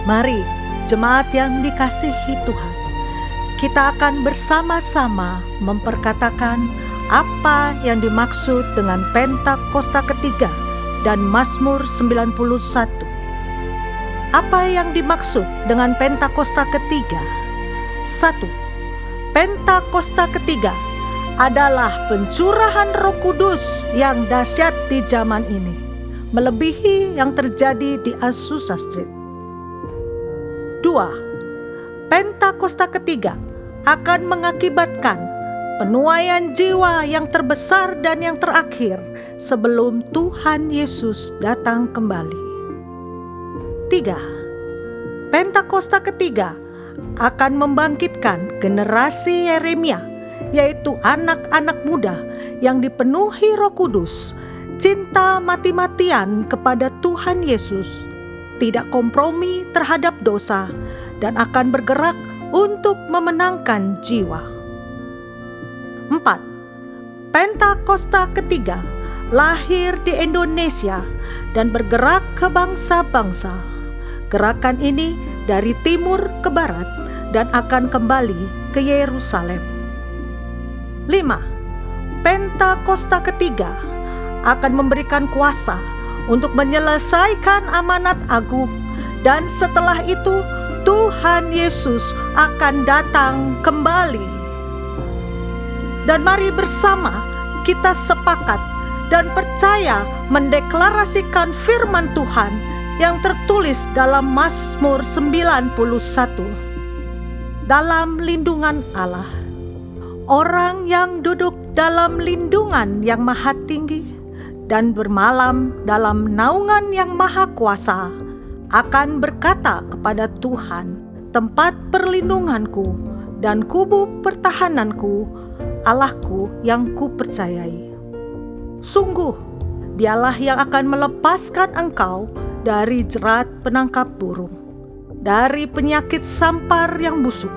Mari, jemaat yang dikasihi Tuhan, kita akan bersama-sama memperkatakan apa yang dimaksud dengan Pentakosta ketiga dan Mazmur 91. Apa yang dimaksud dengan Pentakosta ketiga? 1. Pentakosta ketiga adalah pencurahan Roh Kudus yang dahsyat di zaman ini, melebihi yang terjadi di Azusa Street. 2. Pentakosta ketiga akan mengakibatkan penuaian jiwa yang terbesar dan yang terakhir sebelum Tuhan Yesus datang kembali. 3. Pentakosta ketiga akan membangkitkan generasi Yeremia, yaitu anak-anak muda yang dipenuhi Roh Kudus, cinta mati-matian kepada Tuhan Yesus, tidak kompromi terhadap dosa, dan akan bergerak untuk memenangkan jiwa. 4. Pentakosta ketiga lahir di Indonesia dan bergerak ke bangsa-bangsa. Gerakan ini dari timur ke barat dan akan kembali ke Yerusalem. 5. Pentakosta ketiga akan memberikan kuasa untuk menyelesaikan amanat agung, dan setelah itu Tuhan Yesus akan datang kembali. Dan mari bersama kita sepakat dan percaya mendeklarasikan firman Tuhan yang tertulis dalam Mazmur 91. Dalam lindungan Allah, orang yang duduk dalam lindungan yang maha tinggi dan bermalam dalam naungan yang maha kuasa akan berkata kepada Tuhan, tempat perlindunganku dan kubu pertahananku, Allahku yang kupercayai. Sungguh, Dialah yang akan melepaskan engkau dari jerat penangkap burung, dari penyakit sampar yang busuk.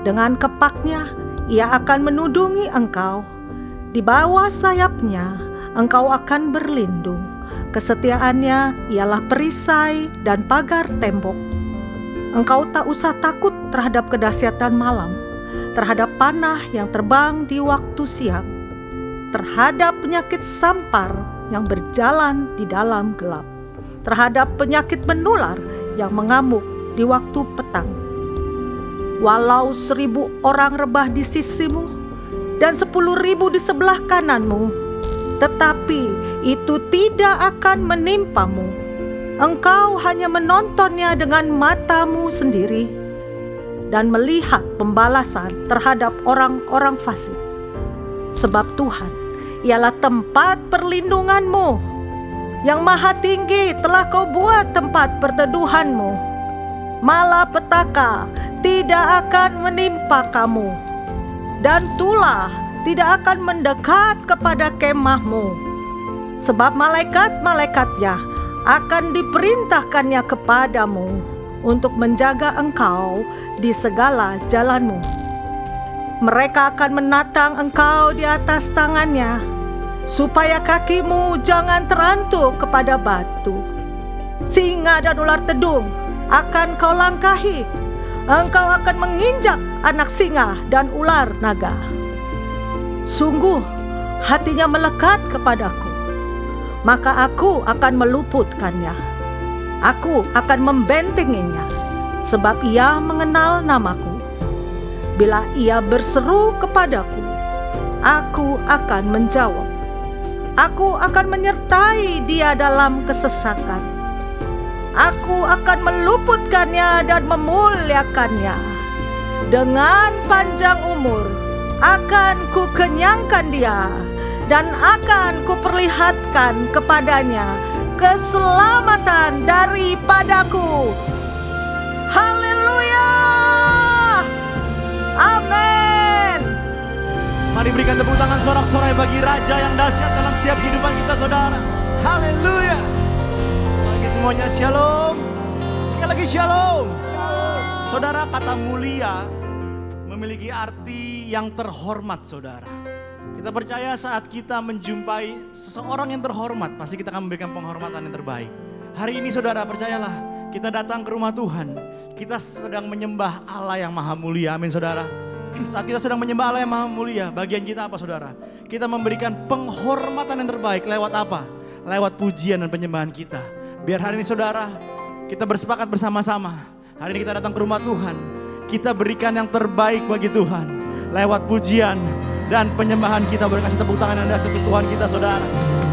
Dengan kepaknya Ia akan menudungi engkau, di bawah sayapnya engkau akan berlindung. Kesetiaannya ialah perisai dan pagar tembok. Engkau tak usah takut terhadap kedahsyatan malam, terhadap panah yang terbang di waktu siang, terhadap penyakit sampar yang berjalan di dalam gelap, terhadap penyakit menular yang mengamuk di waktu petang. Walau 1.000 orang rebah di sisimu dan 10.000 di sebelah kananmu, tetapi itu tidak akan menimpamu. Engkau hanya menontonnya dengan matamu sendiri dan melihat pembalasan terhadap orang-orang fasik. Sebab Tuhan ialah tempat perlindunganmu, yang maha tinggi telah kau buat tempat perteduhanmu. Malapetaka tidak akan menimpa kamu, dan tulah tidak akan mendekat kepada kemahmu. Sebab malaikat-malaikatnya akan diperintahkannya kepadamu untuk menjaga engkau di segala jalanmu. Mereka akan menatang engkau di atas tangannya, supaya kakimu jangan terantuk kepada batu. Singa dan ular tedung akan kau langkahi. Engkau akan menginjak anak singa dan ular naga. Sungguh hatinya melekat kepadaku, maka aku akan meluputkannya. Aku akan membentenginya, sebab ia mengenal namaku. Bila ia berseru kepadaku, aku akan menjawab. Aku akan menyertai dia dalam kesesakan. Aku akan meluputkannya dan memuliakannya. Dengan panjang umur akan kukenyangkan dia, dan akan kuperlihatkan kepadanya keselamatan daripadaku. Haleluya! Amin. Mari berikan tepuk tangan sorak-sorai bagi Raja yang dahsyat dalam setiap kehidupan kita, saudara. Haleluya. Sekali lagi semuanya shalom. Sekali lagi shalom. Saudara, kata mulia memiliki arti yang terhormat, saudara. Kita percaya saat kita menjumpai seseorang yang terhormat, pasti kita akan memberikan penghormatan yang terbaik. Hari ini saudara, percayalah, kita datang ke rumah Tuhan, kita sedang menyembah Allah yang maha mulia. Amin saudara. Saat kita sedang menyembah Allah yang maha mulia, bagian kita apa saudara? Kita memberikan penghormatan yang terbaik lewat apa? Lewat pujian dan penyembahan kita. Biar hari ini saudara, kita bersepakat bersama-sama. Hari ini kita datang ke rumah Tuhan, kita berikan yang terbaik bagi Tuhan. Lewat pujian dan penyembahan kita. Boleh kasih tepuk tangan Anda untuk Tuhan kita saudara.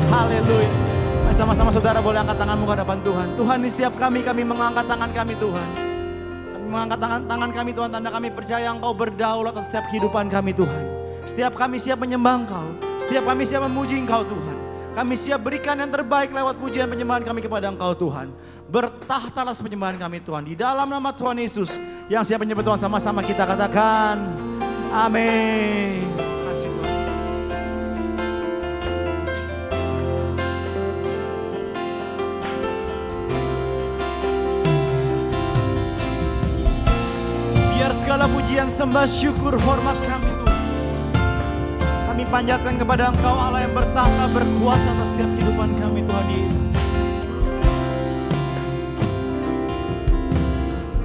Haleluya. Sama-sama saudara boleh angkat tanganmu ke hadapan Tuhan. Tuhan, di setiap kami mengangkat tangan kami Tuhan. Kami mengangkat tangan kami Tuhan, tanda kami percaya Engkau berdaulat atas setiap kehidupan kami Tuhan. Setiap kami siap menyembah Engkau, setiap kami siap memuji Engkau Tuhan. Kami siap berikan yang terbaik lewat pujian penyembahan kami kepada Engkau Tuhan. Bertahtalah penyembahan kami Tuhan. Di dalam nama Tuhan Yesus yang siap menyembah Tuhan, sama-sama kita katakan amin. Kasih Tuhan Yesus. Biar segala pujian, sembah, syukur, hormat kami Tuhan, kami panjatkan kepada Engkau Allah yang bertahta berkuasa atas setiap kehidupan kami Tuhan Yesus.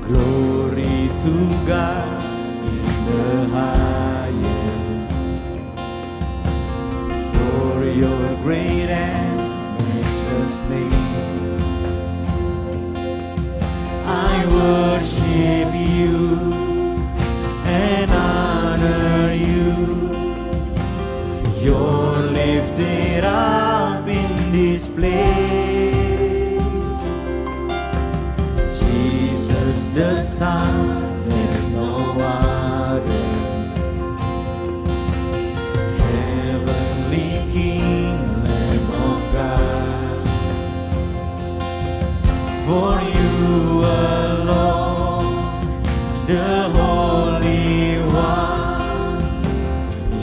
Glory to God in the highest, for your great and matchless name. I worship you and honor you. You're lifted up in this place, Jesus the Son, there's no other. Heavenly King, Lamb of God, for you alone, the Holy One,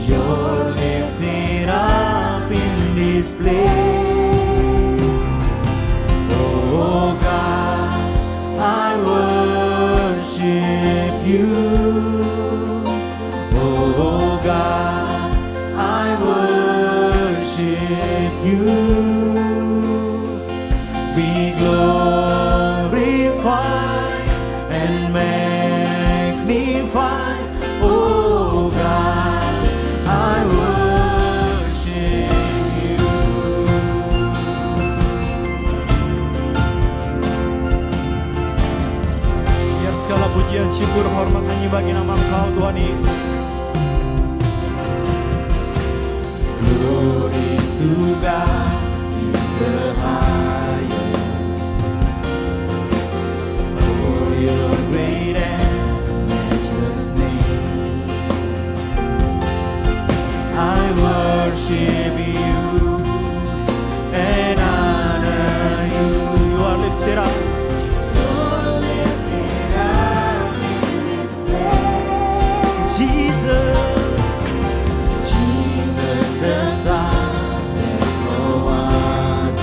you're lifted up in this place. Oh God, I worship you. Oh God, I worship you. Be glorified and magnified. Oh God, I worship you. Biar segala pujian, syukur, hormat hanya bagi nama Engkau Tuhan Yesus. Glory to God in the highest, for your great and matchless name. I worship you and honor you. You are lifted up. You're lifted up in this place. Jesus, Jesus the Son, there's no other.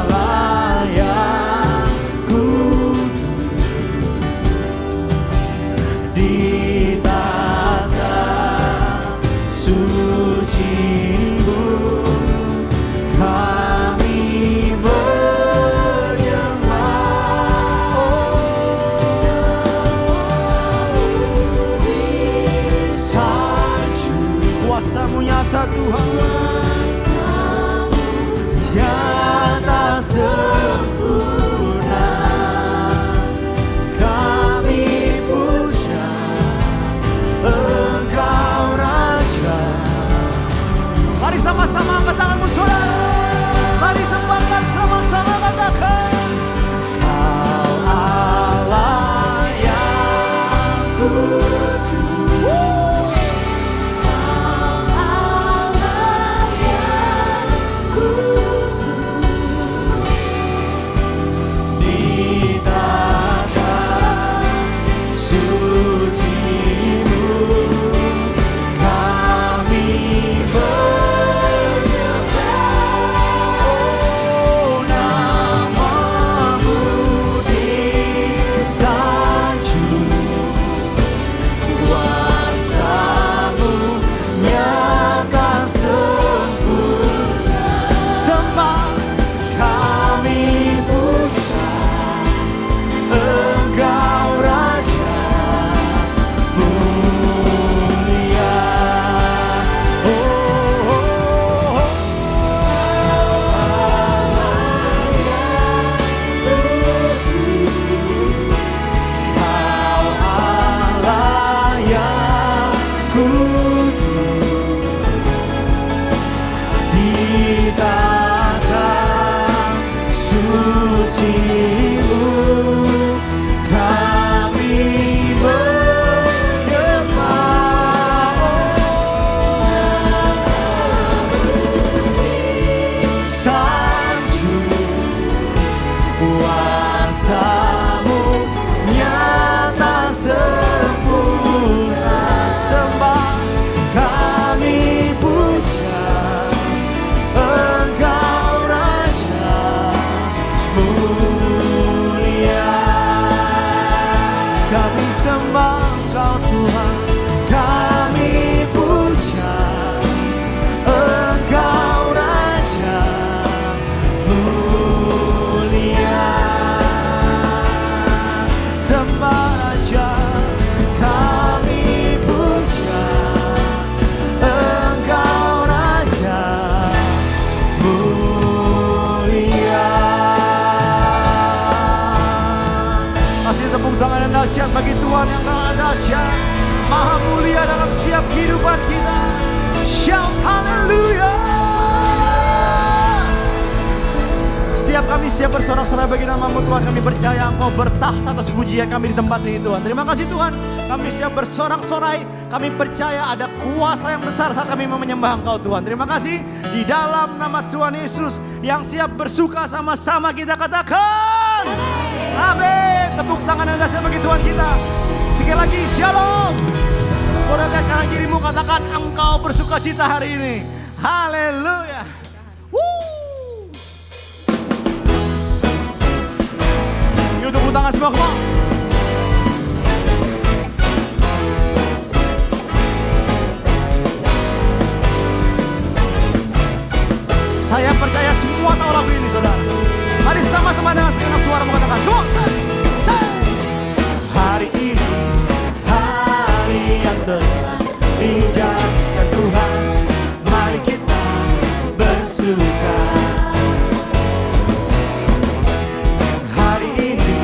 kuasa-Mu nyata Tuhan. Nyata sempurna kami puja Engkau Raja. Mari sama-sama angkat tanganmu saudara. Mari sembahkan sama-sama katakan Kau Allah yang kudus. Dahsyat bagi Tuhan yang sangat dahsyat, maha mulia dalam setiap kehidupan kita. Shout haleluya. Setiap kami siap bersorak-sorai bagi nama-Mu Tuhan. Kami percaya Engkau bertahta atas pujian kami di tempat ini Tuhan. Terima kasih Tuhan. Kami siap bersorak-sorai. Kami percaya ada kuasa yang besar saat kami menyembah Engkau Tuhan. Terima kasih. Di dalam nama Tuhan Yesus yang siap bersuka sama-sama kita katakan amin. Tepuk tangan yang dahsyat bagi Tuhan kita. Sekali lagi shalom. Boleh kanan kirimu katakan engkau bersuka cita hari ini. Haleluya. Yuk tepuk tangan semua, come on. Saya percaya semua tahu lagu ini saudara. Mari sama-sama dengan segenap suara mengatakan come on, say. Hari ini hari yang telah dijadikan Tuhan, mari kita bersuka. Hari ini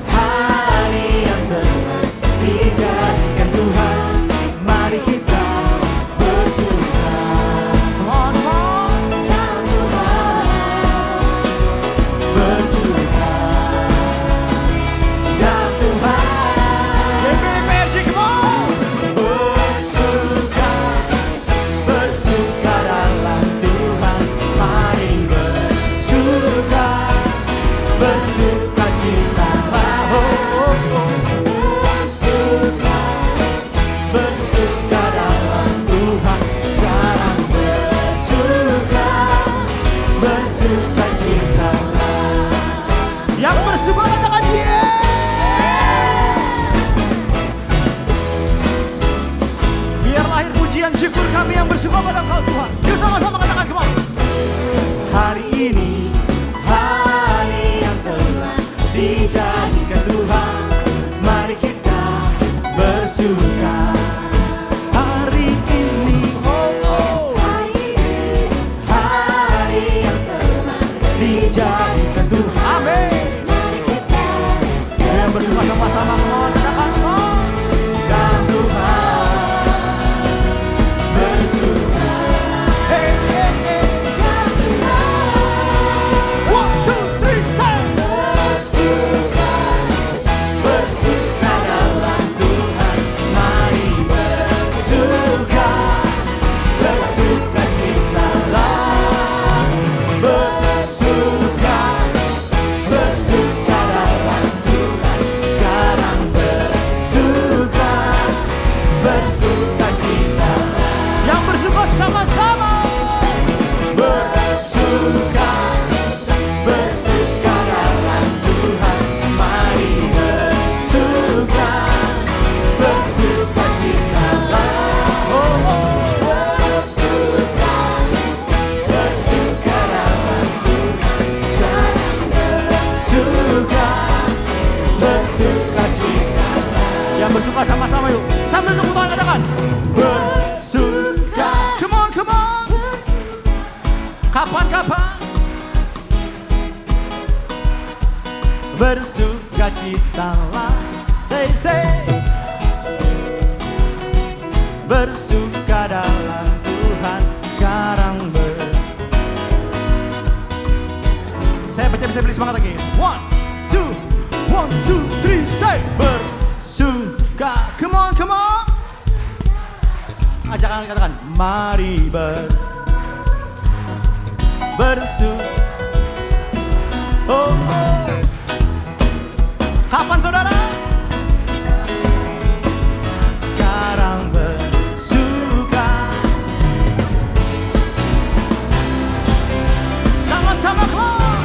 hari yang telah dijadikan Tuhan, mari kita bersuka. Come on, come on. Bersuka. bersukacitalah. Say. Bersuka dalam Tuhan sekarang Saya baca bisa beri semangat lagi. 1, 2, 3, say. Bersuka. Come on. Ajakan katakan, mari bersuka. Oh. Kapan saudara? Sekarang bersuka. Sama-sama keluar.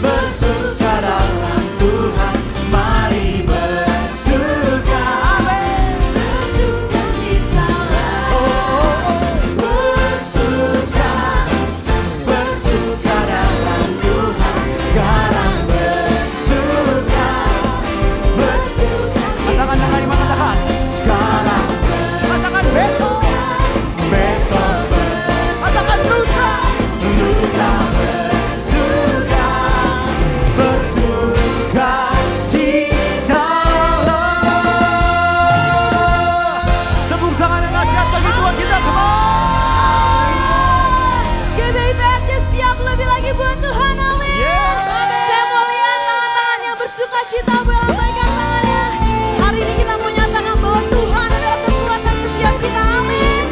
Bersuka dalam Tuhan. Mari bersuka. Amin. Bersukacitalah. Bersuka dalam Tuhan. Sekarang bersuka. Katakan dengan iman, katakan sekarang. Katakan besok. Katakan lusa. Bersuka citalah. Tepuk tangan yang nasihat bagi Tuhan kita, come on. GBIPRC siap lebih lagi buat Tuhan, amin. Saya mau lihat tangan-tangan yang bersuka cita, boleh lambaikan tangannya. Hari ini kita mau nyatakan bahwa Tuhan adalah kekuatan setiap kita, amin.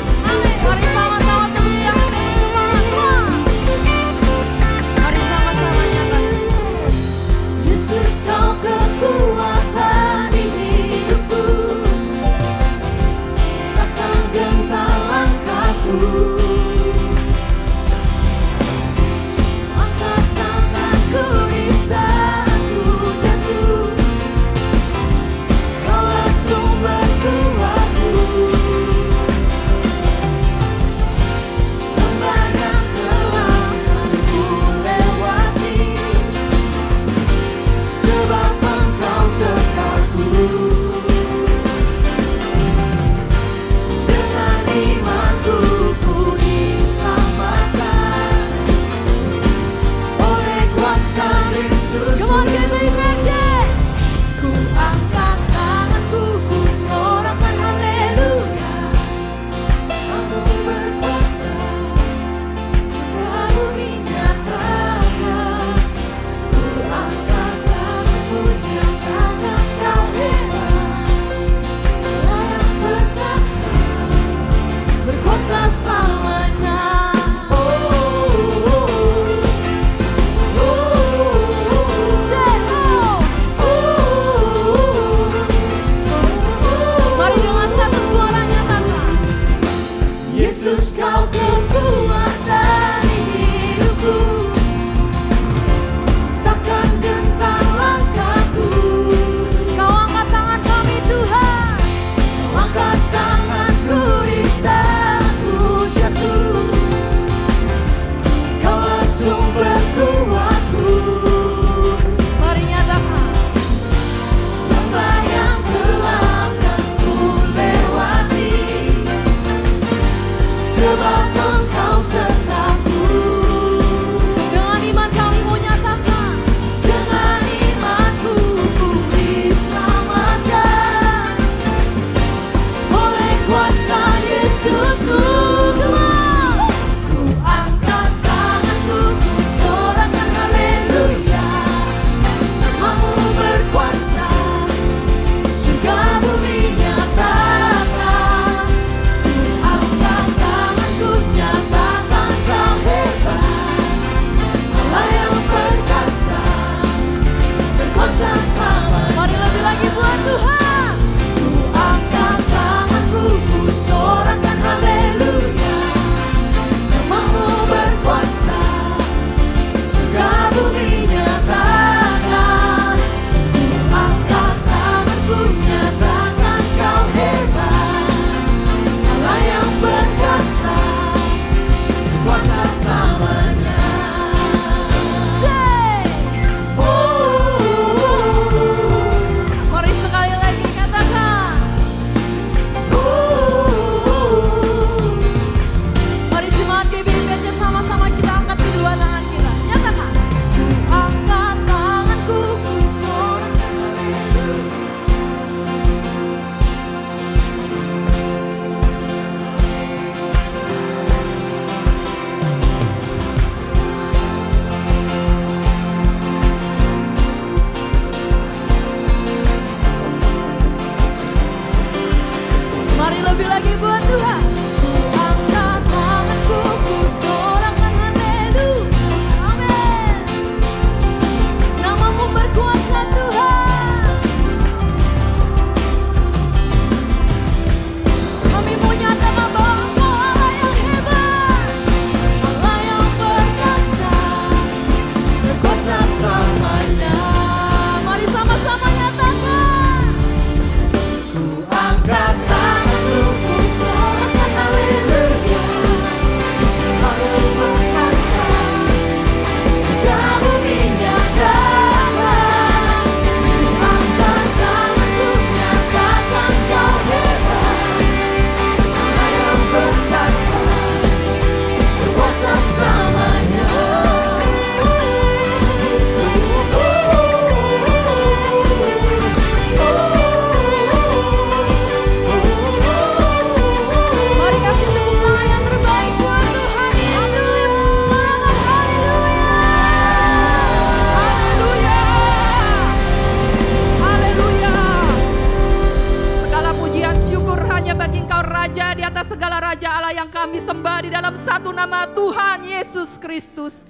Mari sama-sama tepuk tangan yang bersemangat. Mari sama-sama nyatakan. Yesus, kau kekuatan di hidupku, takkan gentar langkahku. Angkat tanganku di saat ku jatuh, kaulah sumber kuatku. Lembah yang gelap kan ku lewati, sebab Engkau sertaku. Dengan imanku ku diselamatkan oleh kuasa Yesus. Come on, GBIPRC. Ku angkat tanganku, ku sorakan haleluya. Kamu berkuasa, segala bumi nyatakan. Ku angkat tanganku, nyatakan Kau hebat, layak berkuasa, berkuasa selamanya. Mari dengan satu suara nyatakan. Yesus, kau kekuatan di hidupku, takkan gentar langkahku. Kau angkat tangan kami Tuhan, kau angkat tanganku di saat ku jatuh, kaulah sumber kuatku. Mari nyatakan. Lembah yang gelap kan ku lewati, sebab Engkau sertaku. Dengan iman kami mau nyatakan. Dengan imanku ku diselamatkan oleh kuasa Yesusku. Come on. Ku angkat tanganku, ku sorakan haleluya. Namamu berkuasa, surga bumi nyatakan. Ku angkat tanganku, raja di atas segala raja Allah yang kami sembah di dalam satu nama Tuhan Yesus Kristus.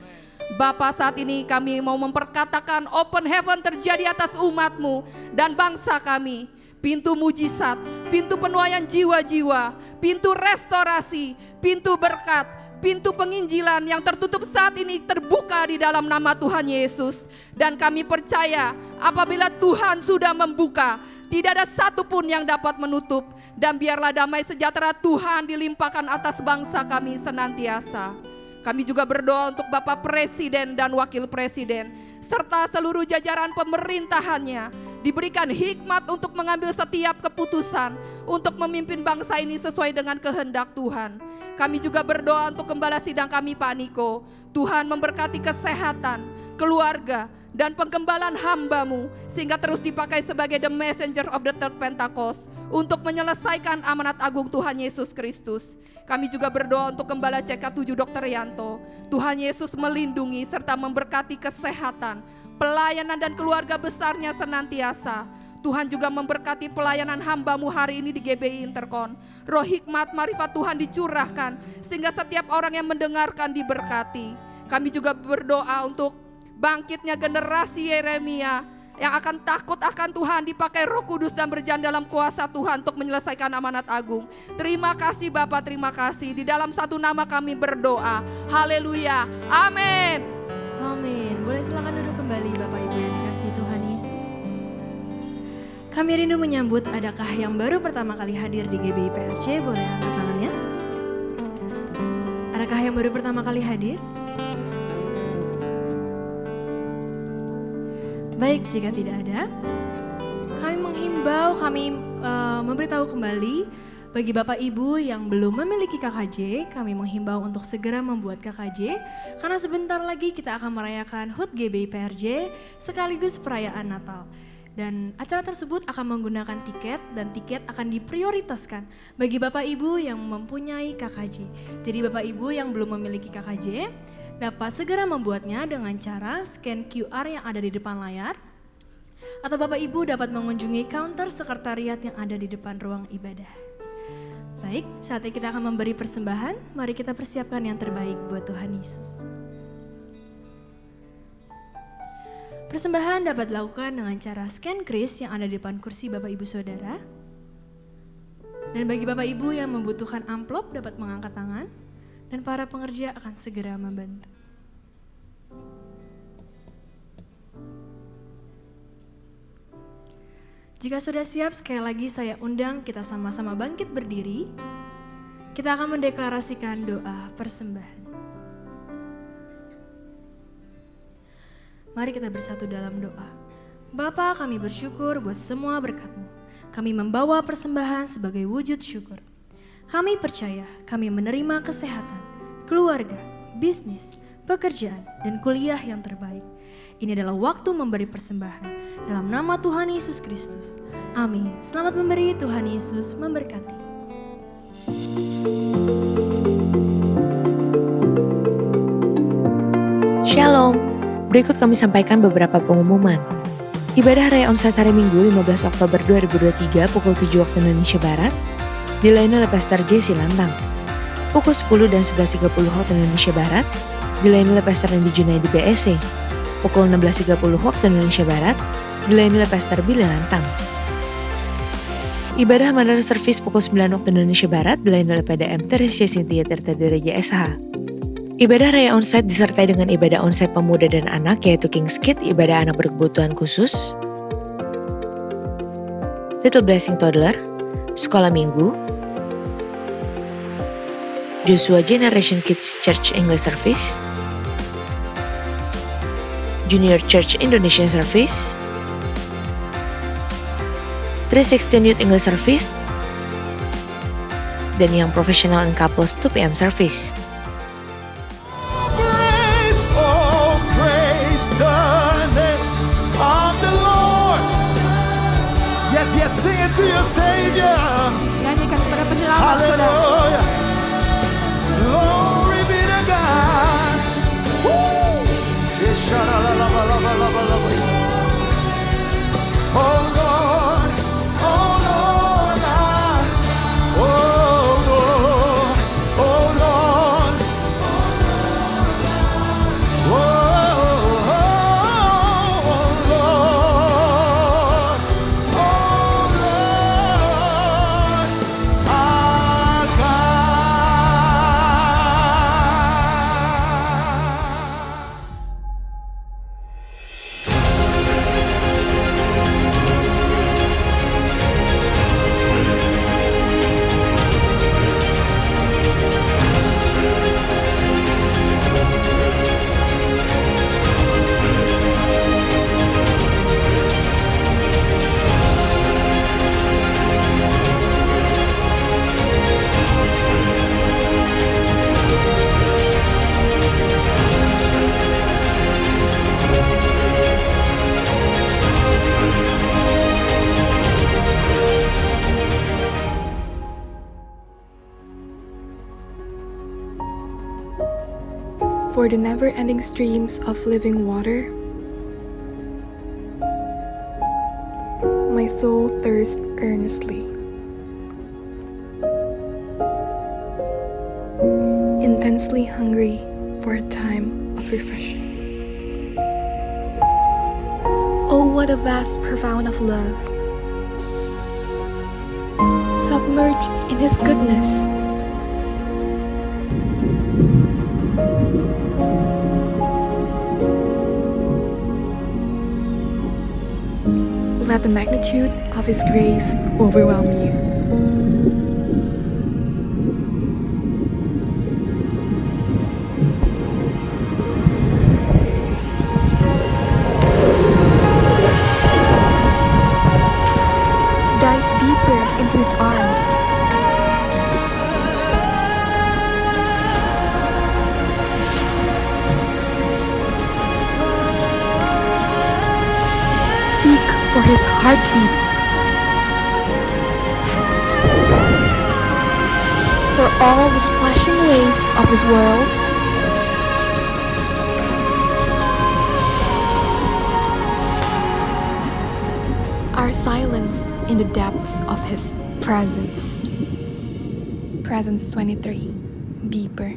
Bapa, saat ini kami mau memperkatakan open heaven terjadi atas umat-Mu dan bangsa kami. Pintu mujizat, pintu penuaian jiwa-jiwa, pintu restorasi, pintu berkat, pintu penginjilan yang tertutup saat ini terbuka di dalam nama Tuhan Yesus. Dan kami percaya apabila Tuhan sudah membuka, tidak ada satupun yang dapat menutup. Dan biarlah damai sejahtera Tuhan dilimpahkan atas bangsa kami senantiasa. Kami juga berdoa untuk Bapak Presiden dan Wakil Presiden, serta seluruh jajaran pemerintahannya, diberikan hikmat untuk mengambil setiap keputusan untuk memimpin bangsa ini sesuai dengan kehendak Tuhan. Kami juga berdoa untuk gembala sidang kami Pak Niko. Tuhan memberkati kesehatan, keluarga, dan penggembalaan hamba-Mu sehingga terus dipakai sebagai the messenger of the third Pentecost untuk menyelesaikan amanat agung Tuhan Yesus Kristus. Kami juga berdoa untuk Gembala CK7 Dr. Yanto. Tuhan Yesus melindungi serta memberkati kesehatan, pelayanan dan keluarga besarnya senantiasa. Tuhan juga memberkati pelayanan hamba-Mu hari ini di GBI Interkon. Roh hikmat marifat Tuhan dicurahkan sehingga setiap orang yang mendengarkan diberkati. Kami juga berdoa untuk bangkitnya generasi Yeremia yang akan takut akan Tuhan, dipakai Roh Kudus dan berjalan dalam kuasa Tuhan untuk menyelesaikan amanat agung. Terima kasih Bapa, terima kasih. Di dalam satu nama kami berdoa. Haleluya. Amin. Amin. Boleh silakan duduk kembali Bapak Ibu yang dikasihi Tuhan Yesus. Kami rindu menyambut adakah yang baru pertama kali hadir di GBI PRC, boleh angkat tangannya. Adakah yang baru pertama kali hadir? Baik, jika tidak ada, kami menghimbau, kami memberitahu kembali bagi Bapak Ibu yang belum memiliki KKJ, kami menghimbau untuk segera membuat KKJ karena sebentar lagi kita akan merayakan HUT GBI PRJ sekaligus perayaan Natal. Dan acara tersebut akan menggunakan tiket dan tiket akan diprioritaskan bagi Bapak Ibu yang mempunyai KKJ. Jadi Bapak Ibu yang belum memiliki KKJ dapat segera membuatnya dengan cara scan QR yang ada di depan layar. Atau Bapak Ibu dapat mengunjungi counter sekretariat yang ada di depan ruang ibadah. Baik, saatnya kita akan memberi persembahan. Mari kita persiapkan yang terbaik buat Tuhan Yesus. Persembahan dapat dilakukan dengan cara scan kris yang ada di depan kursi Bapak Ibu Saudara. Dan bagi Bapak Ibu yang membutuhkan amplop dapat mengangkat tangan. Dan para pengerja akan segera membantu. Jika sudah siap, sekali lagi saya undang kita sama-sama bangkit berdiri. Kita akan mendeklarasikan doa persembahan. Mari kita bersatu dalam doa. Bapa, kami bersyukur buat semua berkat-Mu. Kami membawa persembahan sebagai wujud syukur. Kami percaya kami menerima kesehatan, keluarga, bisnis, pekerjaan, dan kuliah yang terbaik. Ini adalah waktu memberi persembahan. Dalam nama Tuhan Yesus Kristus. Amin. Selamat memberi, Tuhan Yesus memberkati. Shalom. Berikut kami sampaikan beberapa pengumuman. Ibadah Raya Onsite hari Minggu 15 Oktober 2023 pukul 7 waktu Indonesia Barat dilayani oleh Pastor J. Silantang. Pukul 10 dan 11.30 waktu Indonesia Barat dilayani oleh Pastor Randy Junaidi BSC. Pukul 16.30 waktu Indonesia Barat dilayani oleh Pastor Billy Lantang. Ibadah Manor Service pukul 9 waktu Indonesia Barat dilayani oleh PDM Teresia Cynthia Tirta Direja SH. Ibadah Raya Onsite disertai dengan ibadah onsite pemuda dan anak yaitu King's Kid, ibadah anak berkebutuhan khusus, Little Blessing Toddler, Sekolah Minggu, Joshua Generation Kids Church English Service, Junior Church Indonesian Service, 316 Youth English Service, dan yang Professional and Couples 2 PM Service. Yes, sing it to your Savior. Nyanyikan kepada penyelamat saudara. Hallelujah. Glory be to God. Woo. Oh Lord, oh Lord, oh for the never-ending streams of living water. My soul thirsts earnestly. Intensely hungry for a time of refreshing. Oh, what a vast profound of love, submerged in His goodness. Let the magnitude of His grace overwhelm you. Dive deeper into His arms. Seek for His heartbeat. For all the splashing waves of this world, are silenced in the depths of His presence. Presence 23, Deeper.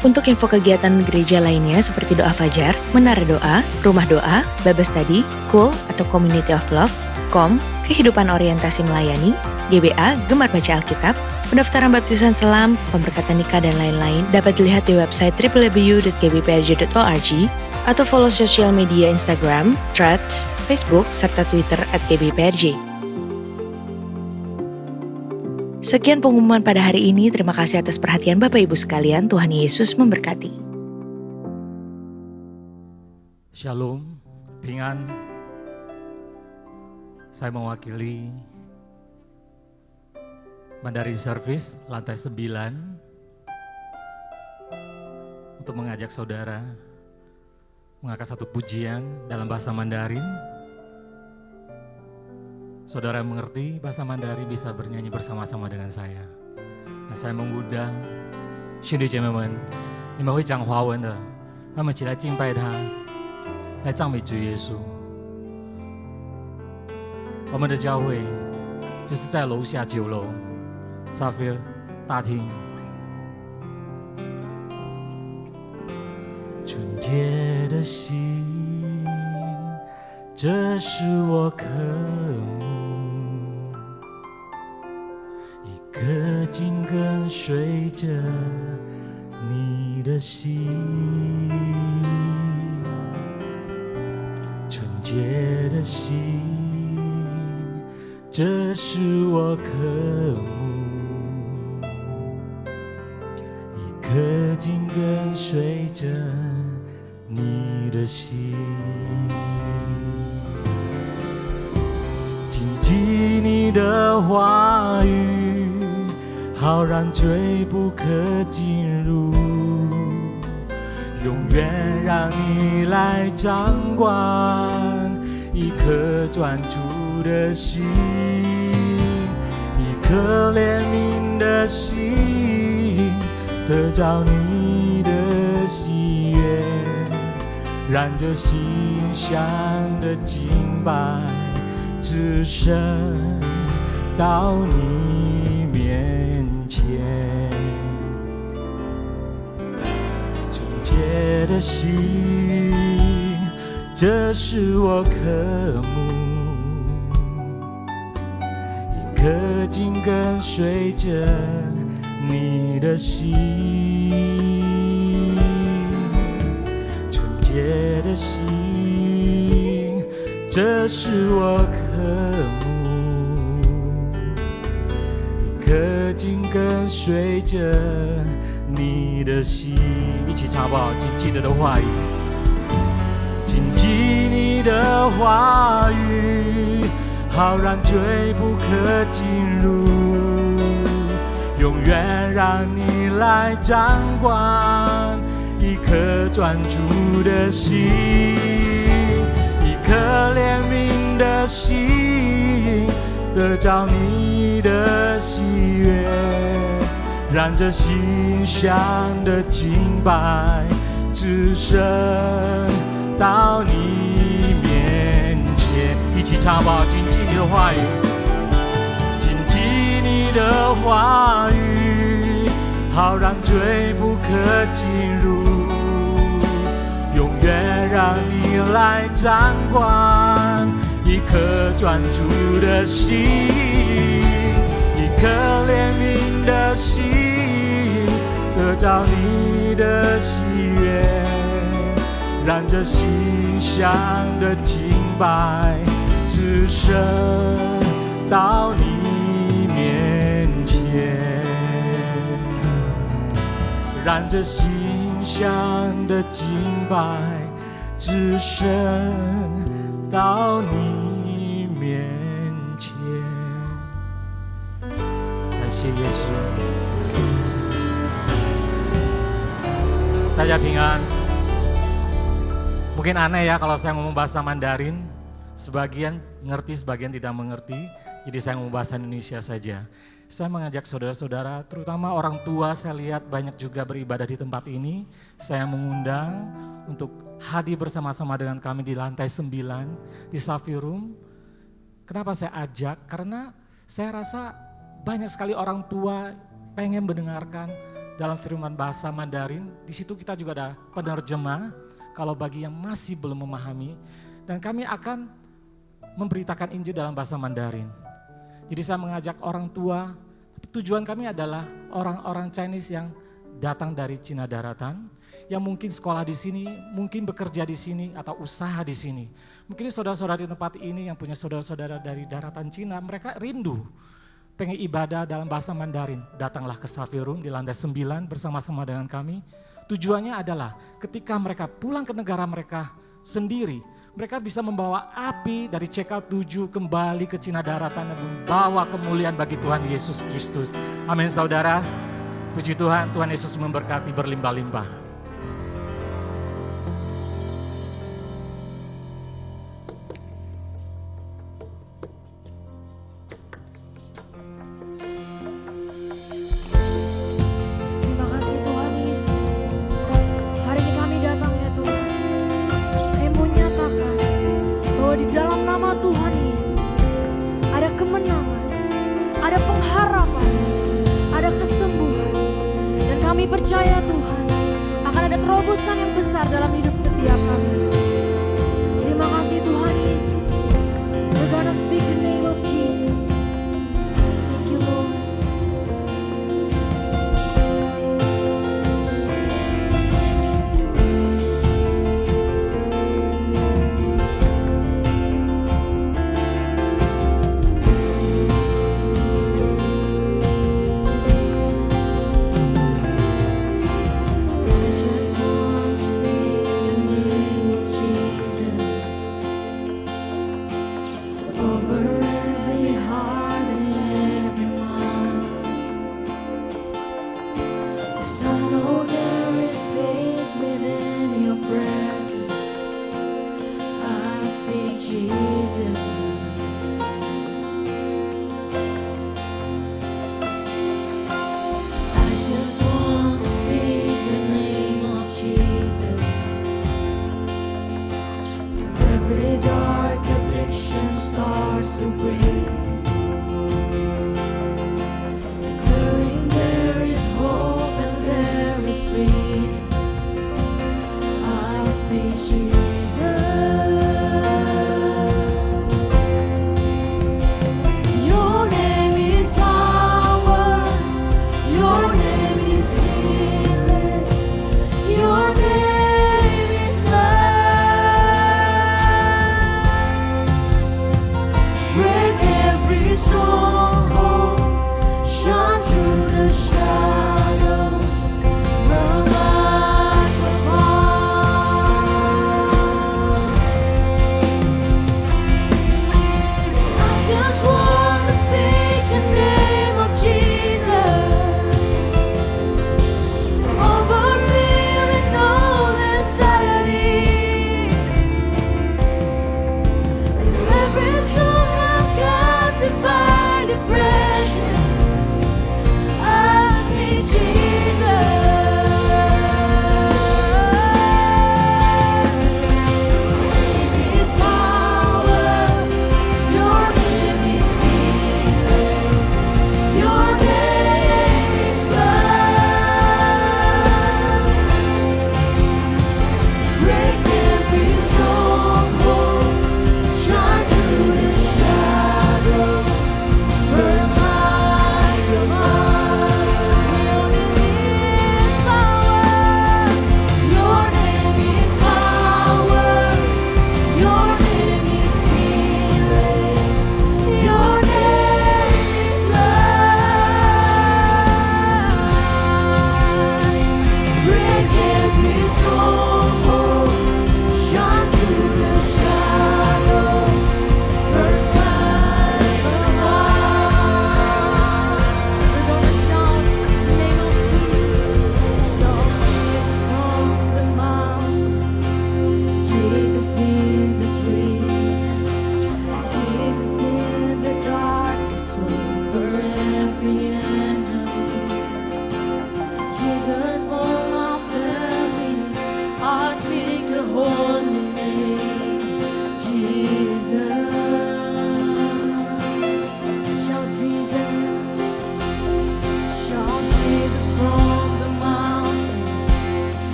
Untuk info kegiatan gereja lainnya seperti doa fajar, menara doa, rumah doa, Bible study, Cool atau Community of Love, KOM, kehidupan orientasi melayani, GBA, gemar baca Alkitab, pendaftaran baptisan selam, pemberkatan nikah dan lain-lain dapat dilihat di website www.gbprj.org atau follow sosial media Instagram, Threads, Facebook, serta Twitter @gbprj. Sekian pengumuman pada hari ini. Terima kasih atas perhatian Bapak Ibu sekalian. Tuhan Yesus memberkati. Shalom, Pingan. Saya mewakili Mandarin Service lantai 9 untuk mengajak saudara mengangkat satu pujian dalam bahasa Mandarin. Saudara mengerti bahasa Mandarin bisa bernyanyi bersama-sama dengan saya. Nah, saya mengundang 兄弟姐妹们，你们会讲华文的，那么一起来敬拜他，来赞美主耶稣。我们的教会就是在楼下9楼 Sapphire 大厅。纯洁的心，这是我渴慕。颗紧跟随着你的心，纯洁的心，这是我渴慕。一颗紧跟随着你的心，谨记你的话语，好让罪不可进入，永远让你来掌管一颗专注的心，一颗怜悯的心，得着你的喜悦，让这心香的敬拜只剩到你面前。纯洁的心，这是我渴慕，一颗紧跟随着你的心。纯洁的心，这是我渴慕，一颗紧跟随着你的心。一起唱好不好？谨记得的话语，谨记你的话语，好让罪不可进入，永远让你来掌管一颗专注的心，一颗怜悯的心，得着你的喜悦，让这馨香的敬拜只升到你面前。一起唱吧，谨记你的话语，谨记你的话语，好让罪不可进入，永远让你来掌管。一颗专注的心，一颗怜悯的心，得着你的喜悦，让这馨香的敬拜只升到你面前，让这馨香的敬拜只升到你面前。感谢耶稣，大家平安。Mungkin aneh ya kalau saya ngomong bahasa Mandarin, sebagian ngerti, sebagian tidak mengerti, jadi saya ngomong bahasa Indonesia saja. Saya mengajak saudara-saudara, terutama orang tua, saya lihat banyak juga beribadah di tempat ini. Saya mengundang untuk hadir bersama-sama dengan kami di lantai 9 di Safi Room. Kenapa saya ajak? Karena saya rasa banyak sekali orang tua pengen mendengarkan dalam firman bahasa Mandarin. Di situ kita juga ada penerjemah kalau bagi yang masih belum memahami. Dan kami akan memberitakan Injil dalam bahasa Mandarin. Jadi saya mengajak orang tua, tujuan kami adalah orang-orang Chinese yang datang dari Cina Daratan, yang mungkin sekolah di sini, mungkin bekerja di sini, atau usaha di sini. Mungkin saudara-saudara di tempat ini yang punya saudara-saudara dari daratan Cina, mereka rindu pengen ibadah dalam bahasa Mandarin. Datanglah ke Safi Room di lantai 9 bersama-sama dengan kami. Tujuannya adalah ketika mereka pulang ke negara mereka sendiri, mereka bisa membawa api dari CK7 kembali ke Cina Daratan dan membawa kemuliaan bagi Tuhan Yesus Kristus. Amin saudara. Puji Tuhan, Tuhan Yesus memberkati berlimpah-limpah. Terima kasih Tuhan Yesus. Hari ini kami datang ya Tuhan. Kami menyatakan bahwa di dalam nama Tuhan Yesus ada kemenangan, ada pengharapan, ada kesembuhan. Dan kami percaya Tuhan akan ada terobosan yang besar dalam hidup setiap kami. Terima kasih Tuhan Yesus. We're gonna speak the name of Jesus. Thank you Lord. I just want to speak the name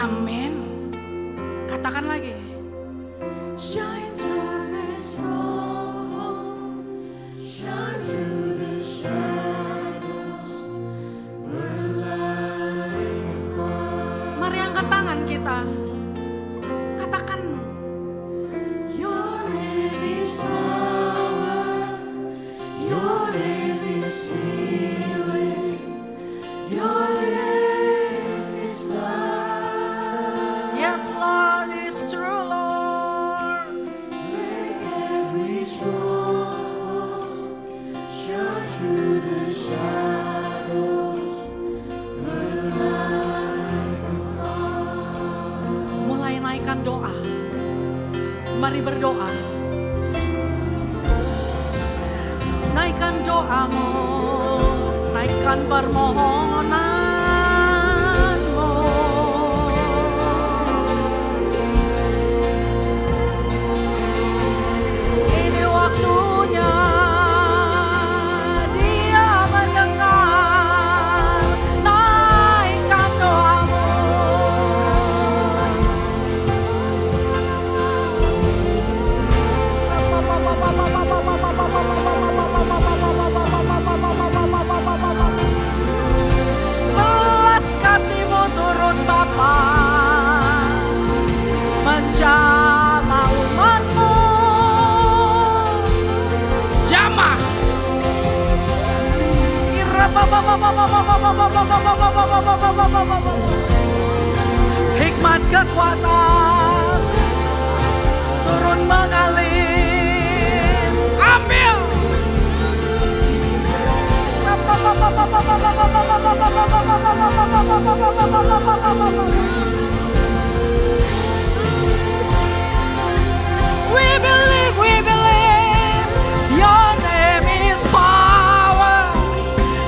Amin. Katakan lagi. Shine through the storm, shine through the shadows, burn like a fire. Mari angkat tangan kita. Katakan. Your name is power, your name is healing, your name is life. Yes, Lord, it is true, Lord. Break every stronghold, shine through the shadows, burn like a fire. Mulai naikkan doa. Mari berdoa. Naikkan doamu, naikkan permohonanmu. Ini waktunya Dia mendengar. Naikkan doamu. Belas kasih-Mu turun Bapa, menjamah umat-Mu. Jamah. Hikmat kekuatan turun mengalir. Ambil. We believe, your name is power,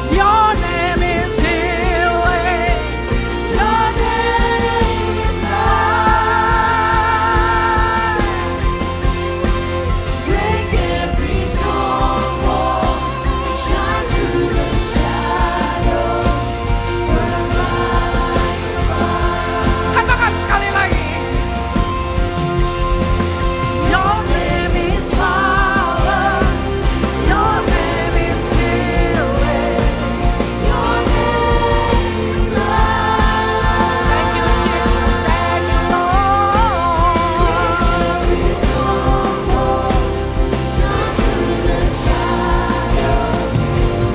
your name is healing, your name is life. Break every stronghold, shine through the shadows, burn like a fire. Katakan sekali lagi. Your name is power, your name is healing, Your name is life. thank you Jesus, thank you Lord. Every stronghold, shine through the shadows,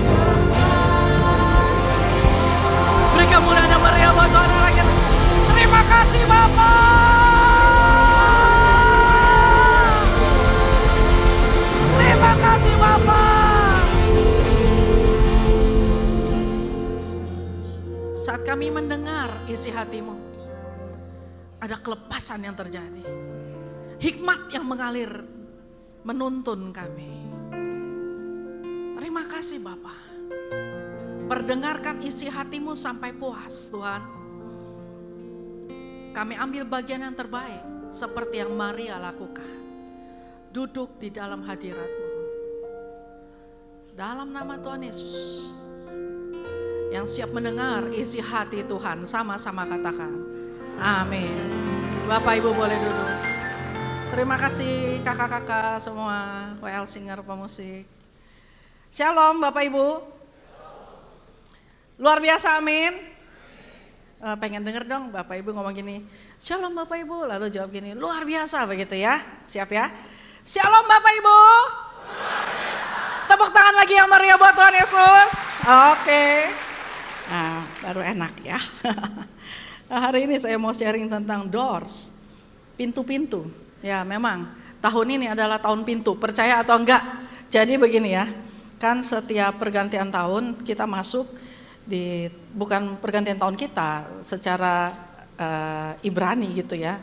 burn like. Beri kemuliaan dan meriah buat Tuhan Allah kita. Terima kasih Bapa. Terima kasih Bapa. Saat kami mendengar isi hati-Mu, ada kelepasan yang terjadi. Hikmat yang mengalir menuntun kami. Terima kasih Bapa. Perdengarkan isi hati-Mu sampai puas Tuhan. Kami ambil bagian yang terbaik seperti yang Maria lakukan. Duduk di dalam hadirat-Mu. Dalam nama Tuhan Yesus. Yang siap mendengar isi hati Tuhan, sama-sama katakan amin. Bapak Ibu boleh duduk. Terima kasih kakak-kakak semua, WL Singer pemusik. Shalom Bapak Ibu. Luar biasa amin. Pengen denger dong Bapak Ibu ngomong gini, Shalom Bapak Ibu, lalu jawab gini, luar biasa begitu ya. Siap ya? Shalom Bapak Ibu. Tepuk tangan lagi yang meriah buat Tuhan Yesus. Oke. Nah, baru enak ya. Hari ini saya mau sharing tentang doors, pintu-pintu. Ya memang tahun ini adalah tahun pintu, percaya atau enggak. Jadi begini ya, kan setiap pergantian tahun kita masuk di, bukan pergantian tahun kita secara Ibrani gitu ya,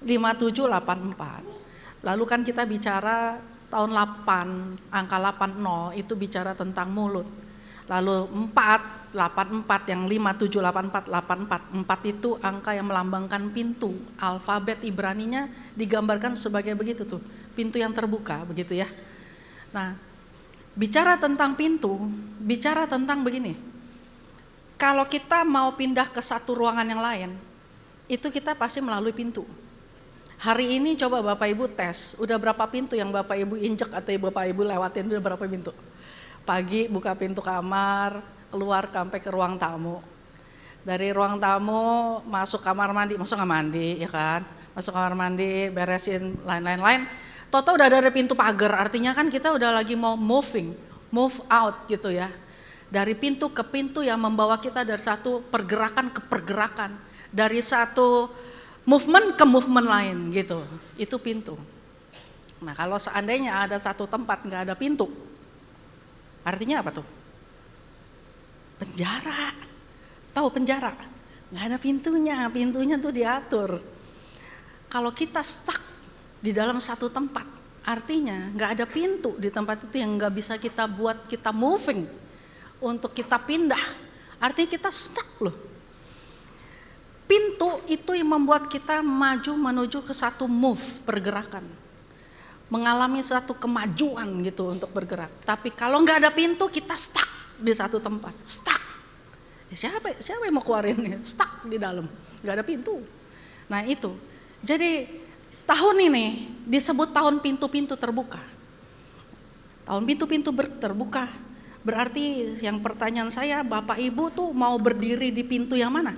5784. Lalu kan kita bicara tahun 8, angka 80 itu bicara tentang mulut. Lalu 484 yang 5784, 4 itu angka yang melambangkan pintu. Alfabet Ibraninya digambarkan sebagai begitu tuh, pintu yang terbuka begitu ya. Nah, bicara tentang pintu, bicara tentang begini. Kalau kita mau pindah ke satu ruangan yang lain, itu kita pasti melalui pintu. Hari ini coba Bapak Ibu tes, udah berapa pintu yang Bapak Ibu injek atau Bapak Ibu lewatin, udah berapa pintu? Pagi buka pintu kamar, keluar sampai ke ruang tamu. Dari ruang tamu masuk kamar mandi, masuk kamar mandi ya kan? Masuk kamar mandi, beresin lain-lain. Toto udah ada pintu pagar, artinya kan kita udah lagi mau move out gitu ya. Dari pintu ke pintu yang membawa kita dari satu pergerakan ke pergerakan. Dari satu movement ke movement lain gitu, itu pintu. Nah kalau seandainya ada satu tempat nggak ada pintu, artinya apa tuh? Penjara. Tahu penjara? Nggak ada pintunya, pintunya tuh diatur. Kalau kita stuck di dalam satu tempat, artinya nggak ada pintu di tempat itu yang nggak bisa kita buat kita moving untuk kita pindah. Artinya kita stuck loh. Pintu itu yang membuat kita maju menuju ke satu move, pergerakan. Mengalami satu kemajuan gitu untuk bergerak. Tapi kalau nggak ada pintu kita stuck di satu tempat, stuck. Siapa yang mau keluarin nih? Stuck di dalam, nggak ada pintu. Nah itu, jadi tahun ini disebut tahun pintu-pintu terbuka. Tahun pintu-pintu terbuka, berarti yang pertanyaan saya, Bapak Ibu tuh mau berdiri di pintu yang mana?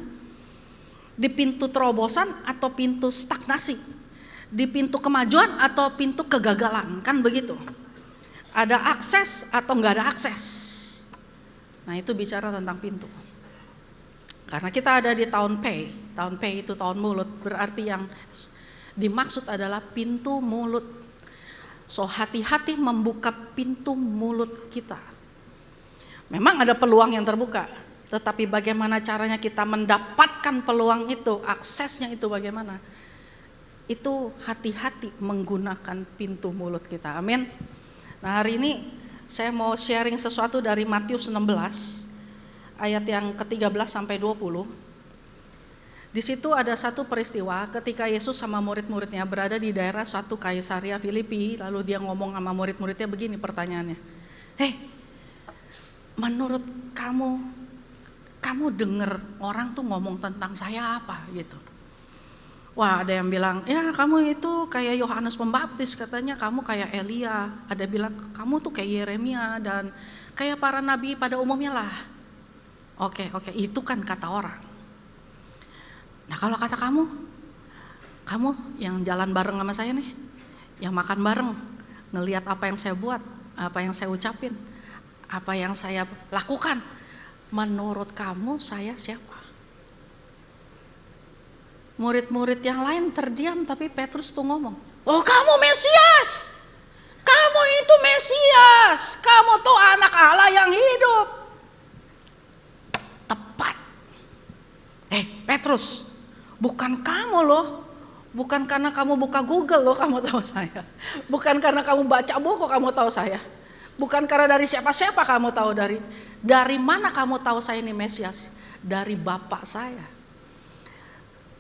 Di pintu terobosan atau pintu stagnasi? Di pintu kemajuan atau pintu kegagalan? Kan begitu. Ada akses atau enggak ada akses? Nah itu bicara tentang pintu. Karena kita ada di tahun P. Tahun P itu tahun mulut. Berarti yang dimaksud adalah pintu mulut. So hati-hati membuka pintu mulut kita. Memang ada peluang yang terbuka. Tetapi bagaimana caranya kita mendapatkan peluang itu, aksesnya itu bagaimana? Itu hati-hati menggunakan pintu mulut kita, amin. Nah hari ini saya mau sharing sesuatu dari Matius 16, ayat yang ke-13 sampai 20. Di situ ada satu peristiwa ketika Yesus sama murid-muridnya berada di daerah suatu Kaisaria Filipi, lalu dia ngomong sama murid-muridnya begini pertanyaannya. Menurut kamu dengar orang tuh ngomong tentang saya apa gitu. Wah ada yang bilang, ya kamu itu kayak Yohanes Pembaptis, katanya kamu kayak Elia. Ada bilang kamu tuh kayak Yeremia dan kayak para nabi pada umumnya lah. Oke, itu kan kata orang. Nah kalau kata kamu yang jalan bareng sama saya nih, yang makan bareng, ngelihat apa yang saya buat, apa yang saya ucapin, apa yang saya lakukan. Menurut kamu saya siapa? Murid-murid yang lain terdiam, tapi Petrus tuh ngomong, oh kamu Mesias, kamu itu Mesias, kamu tuh anak Allah yang hidup. Tepat. Petrus, bukan kamu loh, bukan karena kamu buka Google loh kamu tahu saya, bukan karena kamu baca buku kamu tahu saya, bukan karena dari siapa-siapa kamu tahu, dari mana kamu tahu saya ini Mesias? Dari Bapak saya.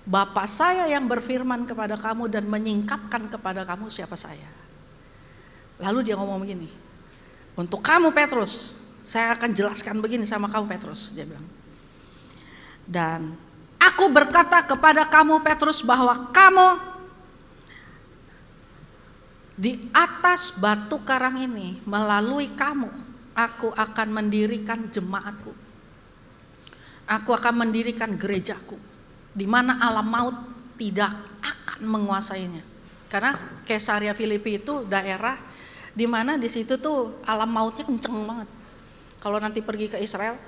Bapak saya yang berfirman kepada kamu dan menyingkapkan kepada kamu siapa saya. Lalu dia ngomong begini, untuk kamu Petrus, saya akan jelaskan begini sama kamu Petrus, dia bilang. Dan aku berkata kepada kamu Petrus bahwa kamu di atas batu karang ini, melalui kamu, aku akan mendirikan jemaatku. Aku akan mendirikan gerejaku, di mana alam maut tidak akan menguasainya. Karena Kaisaria Filipi itu daerah di mana di situ tuh alam mautnya kenceng banget. Kalau nanti pergi ke Israel,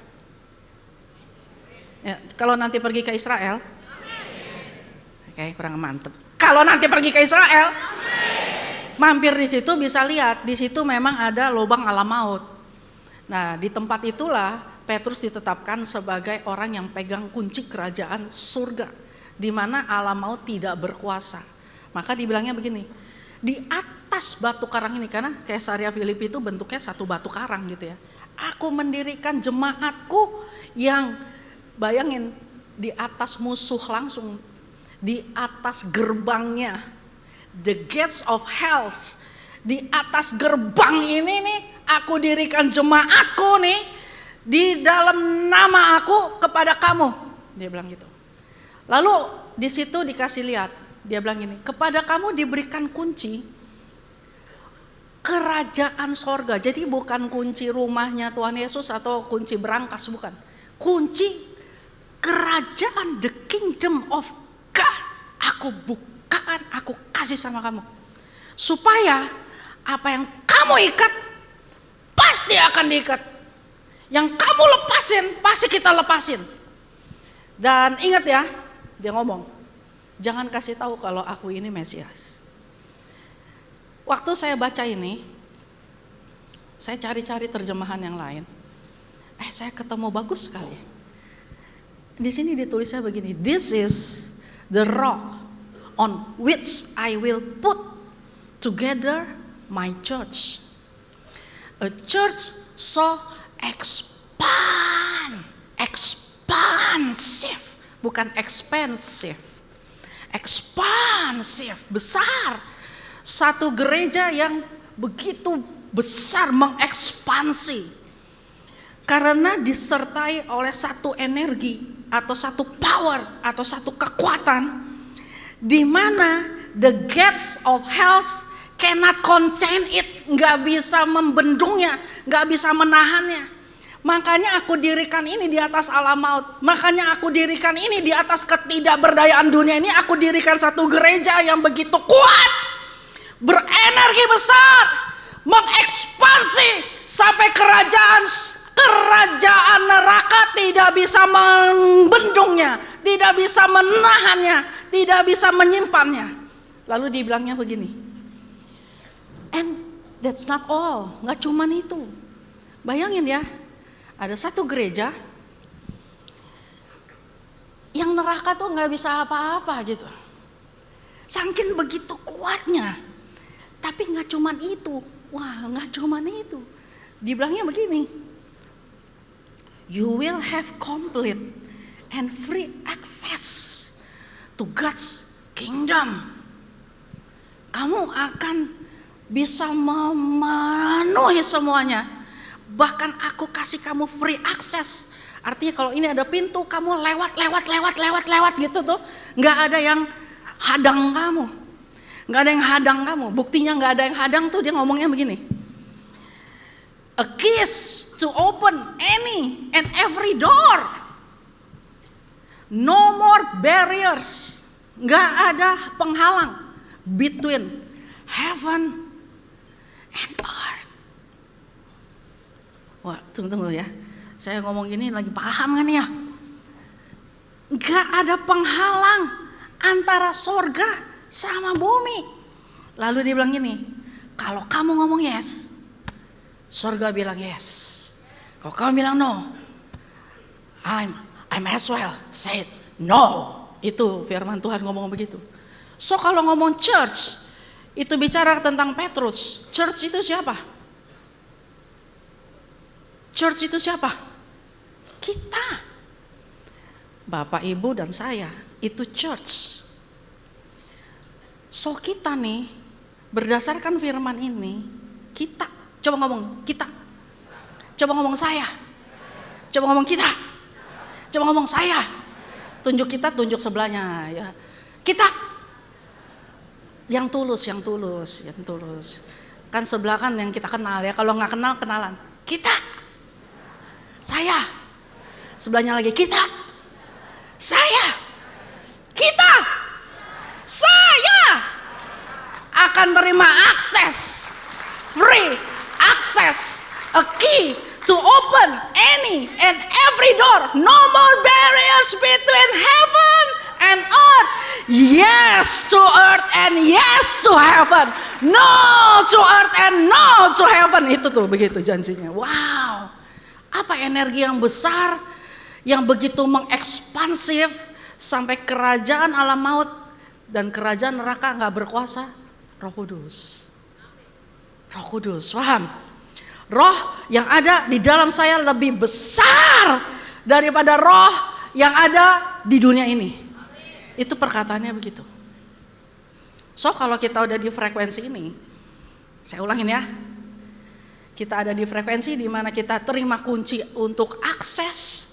oke, kurang mantep. Kalau nanti pergi ke Israel, mampir di situ bisa lihat, di situ memang ada lubang alam maut. Nah di tempat itulah Petrus ditetapkan sebagai orang yang pegang kunci kerajaan surga, di mana alam maut tidak berkuasa. Maka dibilangnya begini, di atas batu karang ini, karena Kaisaria Filipi itu bentuknya satu batu karang gitu ya. Aku mendirikan jemaatku yang, bayangin, di atas musuh langsung, di atas gerbangnya, the gates of hell, di atas gerbang ini nih, aku dirikan jemaatku nih, di dalam nama aku kepada kamu. Dia bilang gitu. Lalu di situ dikasih lihat, dia bilang gini, kepada kamu diberikan kunci kerajaan sorga. Jadi bukan kunci rumahnya Tuhan Yesus atau kunci berangkas, bukan. Kunci kerajaan, the kingdom of God. Aku bukakan, aku kasih sama kamu. Supaya apa yang kamu ikat, pasti akan diikat. Yang kamu lepasin, pasti kita lepasin. Dan ingat ya, dia ngomong, jangan kasih tahu kalau aku ini Mesias. Waktu saya baca ini, saya cari-cari terjemahan yang lain. Saya ketemu bagus sekali. Di sini ditulisnya begini, this is the rock on which I will put together my church. A church so expansive, bukan expensive. Expansive, besar. Satu gereja yang begitu besar, mengekspansi. Karena disertai oleh satu energi atau satu power atau satu kekuatan di mana the gates of hell cannot contain it, nggak bisa membendungnya, nggak bisa menahannya. Makanya aku dirikan ini di atas alam maut. Makanya aku dirikan ini di atas ketidakberdayaan dunia ini. Aku dirikan satu gereja yang begitu kuat, berenergi besar, mengekspansi sampai kerajaan neraka tidak bisa membendungnya, tidak bisa menahannya, tidak bisa menyimpannya. Lalu dibilangnya begini, and that's not all, nggak cuman itu. Bayangin ya, ada satu gereja yang neraka tuh nggak bisa apa-apa gitu. Saking begitu kuatnya. Tapi nggak cuman itu. Wah, nggak cuman itu. Dibilangnya begini, you will have complete and free access to God's kingdom. Kamu akan bisa memenuhi semuanya. Bahkan aku kasih kamu free access. Artinya kalau ini ada pintu, kamu lewat gitu tuh. Nggak ada yang hadang kamu. Nggak ada yang hadang kamu. Buktinya nggak ada yang hadang tuh, dia ngomongnya begini. A keys to open any and every door. No more barriers. Nggak ada penghalang between heaven and earth. Wah, tunggu ya. Saya ngomong gini lagi paham kan ya? Nggak ada penghalang antara sorga sama bumi. Lalu dia bilang gini, kalau kamu ngomong yes, sorga bilang yes. Kalau kamu bilang no, I'm as well said no. Itu firman Tuhan ngomong begitu. So kalau ngomong church, itu bicara tentang Petrus. Church itu siapa? Church itu siapa? Kita. Bapak, Ibu, dan saya. Itu church. So kita nih, berdasarkan firman ini, kita. Coba ngomong kita. Coba ngomong saya. Coba ngomong kita. Coba ngomong saya. Tunjuk kita, tunjuk sebelahnya ya. Kita. Yang tulus. Kan sebelah kan yang kita kenal ya. Kalau nggak kenal, kenalan. Kita. Saya. Sebelahnya lagi kita. Saya. Kita. Saya akan terima akses. Free access. A key to open any and every door. No more barriers between heaven and earth. Yes to earth and yes to heaven. No to earth and no to heaven. Itu tuh begitu janjinya. Wow. Apa energi yang besar, yang begitu mengekspansif sampai kerajaan alam maut dan kerajaan neraka nggak berkuasa. Roh Kudus. Roh Kudus, paham? Roh yang ada di dalam saya lebih besar daripada roh yang ada di dunia ini. Itu perkataannya begitu. So kalau kita udah di frekuensi ini, saya ulangin ya. Kita ada di frekuensi di mana kita terima kunci untuk akses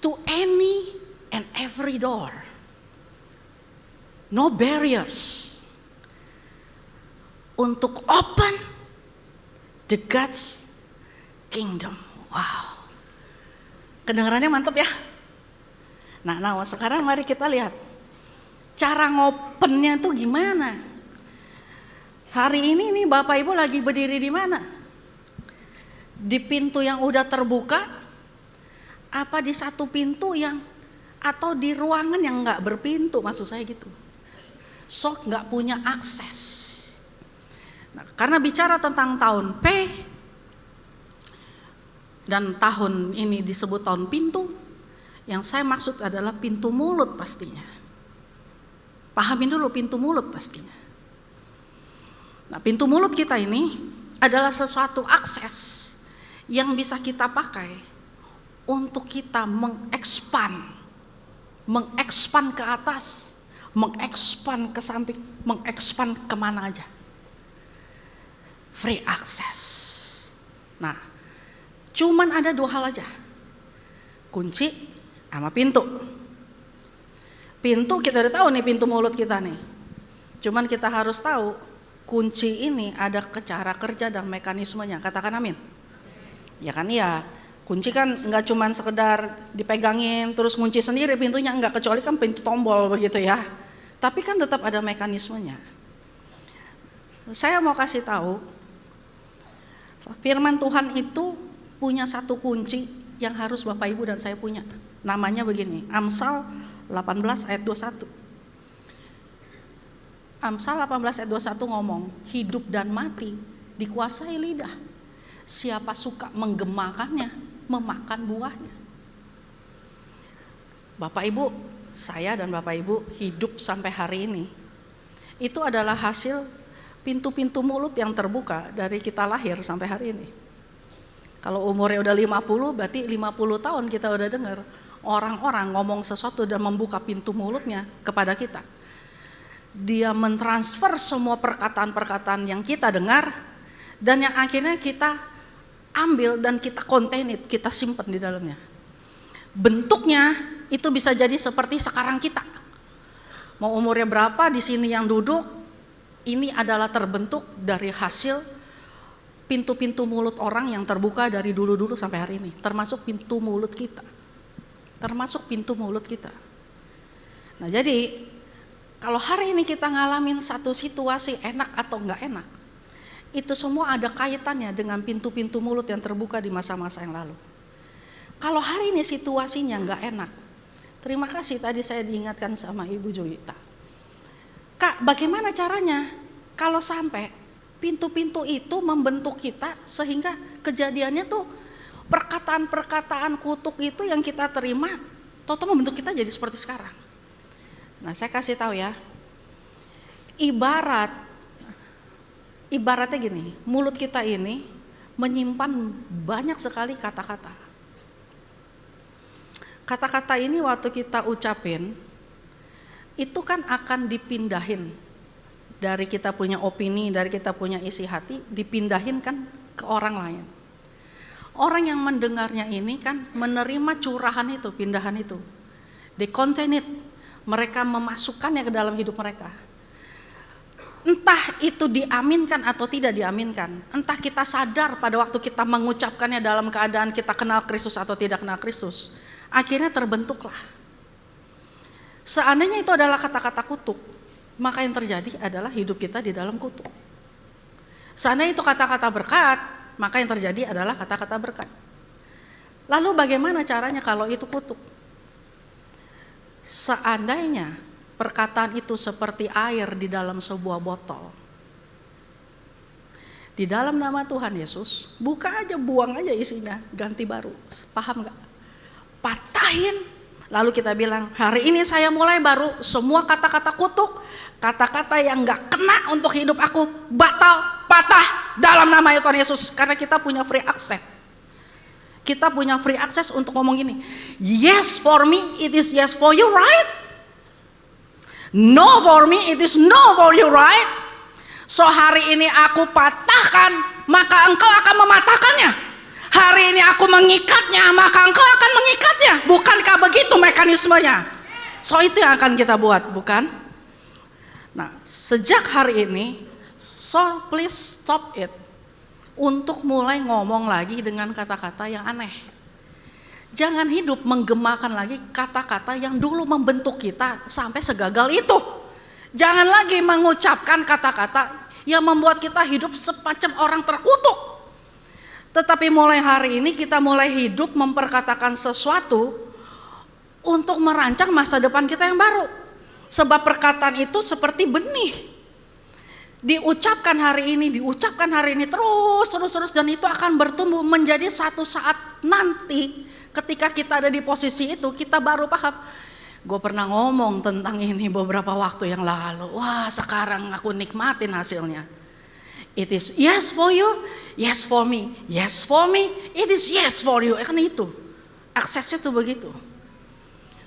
to any and every door. no barriers untuk open the God's kingdom. Wow. Kedengarannya mantap ya. Nah, sekarang mari kita lihat cara ngopennya itu gimana. Hari ini nih Bapak Ibu lagi berdiri di mana? Di pintu yang udah terbuka, apa di satu pintu yang, atau di ruangan yang nggak berpintu, maksud saya gitu. So nggak punya akses. Nah, karena bicara tentang tahun P dan tahun ini disebut tahun pintu, yang saya maksud adalah pintu mulut pastinya. Pahamin dulu pintu mulut pastinya. Nah, pintu mulut kita ini adalah sesuatu akses yang bisa kita pakai untuk kita mengekspan ke atas, mengekspan ke samping, mengekspan kemana aja. Free access. Nah, cuman ada 2 hal aja, kunci sama pintu. Pintu kita udah tahu nih, pintu mulut kita nih. Cuman kita harus tahu kunci ini ada cara kerja dan mekanismenya. Katakan amin. Ya kan, iya. Kunci kan nggak cuman sekedar dipegangin terus kunci sendiri pintunya, enggak, kecuali kan pintu tombol begitu ya. Tapi kan tetap ada mekanismenya. Saya mau kasih tahu, firman Tuhan itu punya satu kunci yang harus Bapak Ibu dan saya punya. Namanya begini, Amsal 18 ayat 21. Amsal 18 ayat 21 ngomong, hidup dan mati dikuasai lidah. Siapa suka menggemakannya, memakan buahnya. Bapak Ibu, saya dan Bapak Ibu hidup sampai hari ini, itu adalah hasil pintu-pintu mulut yang terbuka dari kita lahir sampai hari ini. Kalau umurnya udah 50, berarti 50 tahun kita udah dengar orang-orang ngomong sesuatu dan membuka pintu mulutnya kepada kita. Dia mentransfer semua perkataan-perkataan yang kita dengar, dan yang akhirnya kita ambil dan kita contain it, kita simpan di dalamnya. Bentuknya itu bisa jadi seperti sekarang kita. Mau umurnya berapa di sini yang duduk, ini adalah terbentuk dari hasil pintu-pintu mulut orang yang terbuka dari dulu-dulu sampai hari ini, termasuk pintu mulut kita. Termasuk pintu mulut kita. Nah, jadi kalau hari ini kita ngalamin satu situasi enak atau enggak enak, itu semua ada kaitannya dengan pintu-pintu mulut yang terbuka di masa-masa yang lalu. Kalau hari ini situasinya enggak enak, terima kasih tadi saya diingatkan sama Ibu Joyita. Kak, bagaimana caranya kalau sampai pintu-pintu itu membentuk kita sehingga kejadiannya tuh perkataan-perkataan kutuk itu yang kita terima, toto membentuk kita jadi seperti sekarang. Nah, saya kasih tahu ya, ibaratnya gini, mulut kita ini menyimpan banyak sekali kata-kata. Kata-kata ini waktu kita ucapin, itu kan akan dipindahin dari kita punya opini, dari kita punya isi hati, dipindahin kan ke orang lain. Orang yang mendengarnya ini kan menerima curahan itu, pindahan itu. They contain it. Mereka memasukkannya ke dalam hidup mereka. Entah itu diaminkan atau tidak diaminkan. Entah kita sadar pada waktu kita mengucapkannya dalam keadaan kita kenal Kristus atau tidak kenal Kristus. Akhirnya terbentuklah. Seandainya itu adalah kata-kata kutuk, maka yang terjadi adalah hidup kita di dalam kutuk. Seandainya itu kata-kata berkat, maka yang terjadi adalah kata-kata berkat. Lalu bagaimana caranya kalau itu kutuk? Seandainya perkataan itu seperti air di dalam sebuah botol, di dalam nama Tuhan Yesus, buka aja, buang aja isinya, ganti baru. Paham gak? Patahin, lalu kita bilang, hari ini saya mulai baru, semua kata-kata kutuk, kata-kata yang gak kena untuk hidup aku, batal, patah dalam nama Tuhan Yesus. Karena kita punya free access. Kita punya free access untuk ngomong gini, yes for me, it is yes for you, right? No for me, it is no for you, right? So hari ini aku patahkan, maka engkau akan mematahkannya. Hari ini aku mengikatnya, maka engkau akan mengikatnya. Bukankah begitu mekanismenya? So itu yang akan kita buat, bukan? Nah, sejak hari ini, so please stop it untuk mulai ngomong lagi dengan kata-kata yang aneh. Jangan hidup menggemakan lagi kata-kata yang dulu membentuk kita sampai segagal itu. Jangan lagi mengucapkan kata-kata yang membuat kita hidup semacam orang terkutuk. Tetapi mulai hari ini kita mulai hidup memperkatakan sesuatu untuk merancang masa depan kita yang baru. Sebab perkataan itu seperti benih. Diucapkan hari ini terus dan itu akan bertumbuh menjadi satu saat nanti ketika kita ada di posisi itu kita baru paham. Gue pernah ngomong tentang ini beberapa waktu yang lalu. Wah, sekarang aku nikmatin hasilnya. It is yes for you, yes for me, yes for me, it is yes for you. Kan itu, aksesnya tuh begitu.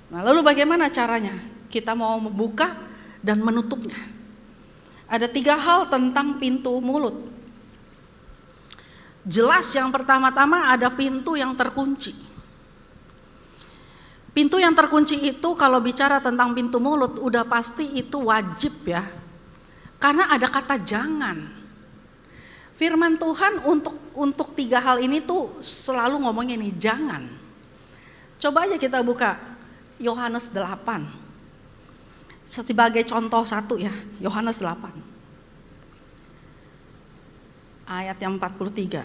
Nah, lalu bagaimana caranya? Kita mau membuka dan menutupnya. Ada 3 hal tentang pintu mulut. Jelas yang pertama-tama ada pintu yang terkunci. Pintu yang terkunci itu kalau bicara tentang pintu mulut udah pasti itu wajib ya. Karena ada kata jangan. Firman Tuhan untuk 3 hal ini tuh selalu ngomongnya nih jangan. Coba aja kita buka Yohanes 8. Sebagai contoh satu ya, Yohanes 8. Ayat yang 43.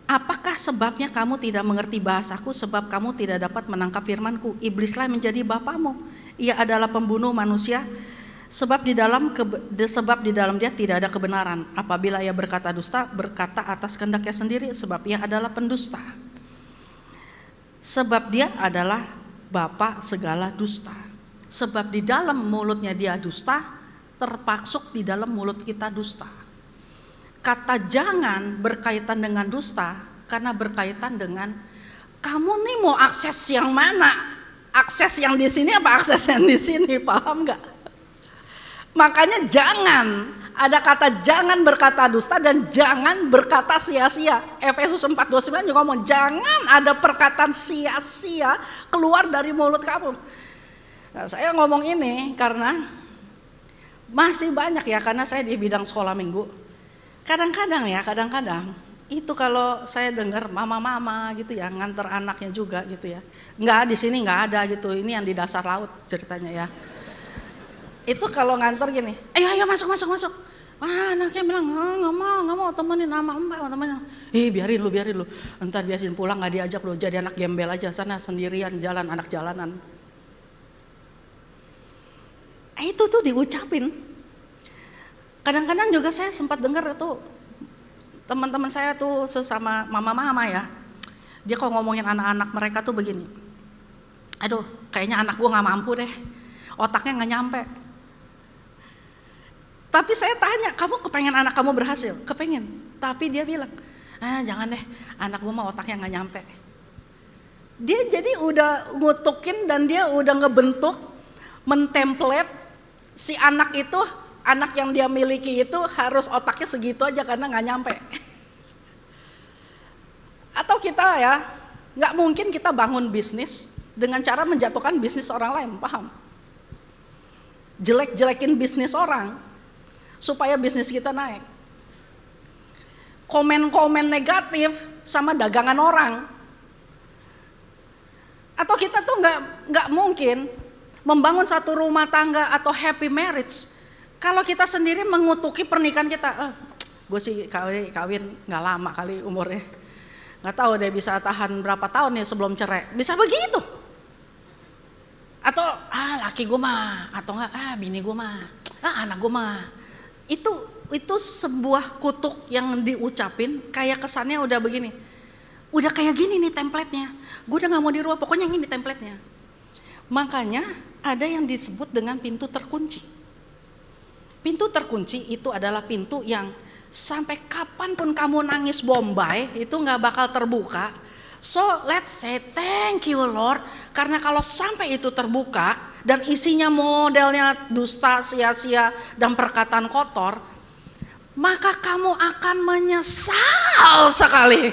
Apakah sebabnya kamu tidak mengerti bahasaku sebab kamu tidak dapat menangkap firmanku? Iblislah menjadi bapamu. Ia adalah pembunuh manusia sebab di dalam dia tidak ada kebenaran. Apabila ia berkata dusta, berkata atas kehendaknya sendiri sebab ia adalah pendusta. Sebab dia adalah bapa segala dusta. Sebab di dalam mulutnya dia dusta, terpaksuk di dalam mulut kita dusta. Kata jangan berkaitan dengan dusta karena berkaitan dengan kamu nih mau akses yang mana? Akses yang di sini apa akses yang di sini? Paham nggak? Makanya jangan, ada kata jangan berkata dusta dan jangan berkata sia-sia. Efesus 4:29 juga ngomong jangan ada perkataan sia-sia keluar dari mulut kamu. Nah, saya ngomong ini karena masih banyak ya, karena saya di bidang sekolah minggu. Kadang-kadang itu kalau saya dengar mama-mama gitu ya nganter anaknya juga gitu ya. Enggak, di sini nggak ada gitu. Ini yang di dasar laut ceritanya ya. Itu kalau nganter gini, ayo masuk. Wah, anaknya bilang nggak mau temenin sama mbak, temenin. Biarin lu, entar biarin pulang nggak diajak lu, jadi anak gembel aja sana sendirian jalan anak jalanan. Itu tuh diucapin. Kadang-kadang juga saya sempat dengar tuh teman-teman saya tuh sesama mama-mama ya, dia kalau ngomongin anak-anak mereka tuh begini, aduh kayaknya anak gua nggak mampu deh, otaknya nggak nyampe. Tapi saya tanya, kamu kepengen anak kamu berhasil? Kepengen. Tapi dia bilang, jangan deh, anak gue mah otaknya gak nyampe. Dia jadi udah ngutukin dan dia udah ngebentuk, mentemplate si anak itu, anak yang dia miliki itu harus otaknya segitu aja karena gak nyampe. Atau kita ya, gak mungkin kita bangun bisnis dengan cara menjatuhkan bisnis orang lain, paham? Jelek-jelekin bisnis orang supaya bisnis kita naik. Komen-komen negatif sama dagangan orang. Atau kita tuh nggak mungkin membangun satu rumah tangga atau happy marriage kalau kita sendiri mengutuki pernikahan kita. Gue sih kawin nggak lama kali umurnya. Nggak tahu deh bisa tahan berapa tahun ya sebelum cerai. Bisa begitu. Atau laki gue mah, atau enggak bini gue mah, anak gue mah. Itu sebuah kutuk yang diucapin kayak kesannya udah begini. Udah kayak gini nih template-nya. Gue udah gak mau dirubah, pokoknya ini template-nya. Makanya ada yang disebut dengan pintu terkunci. Pintu terkunci itu adalah pintu yang sampai kapanpun kamu nangis bombay itu gak bakal terbuka. So let's say thank you Lord, karena kalau sampai itu terbuka dan isinya modelnya dusta, sia-sia dan perkataan kotor, maka kamu akan menyesal sekali.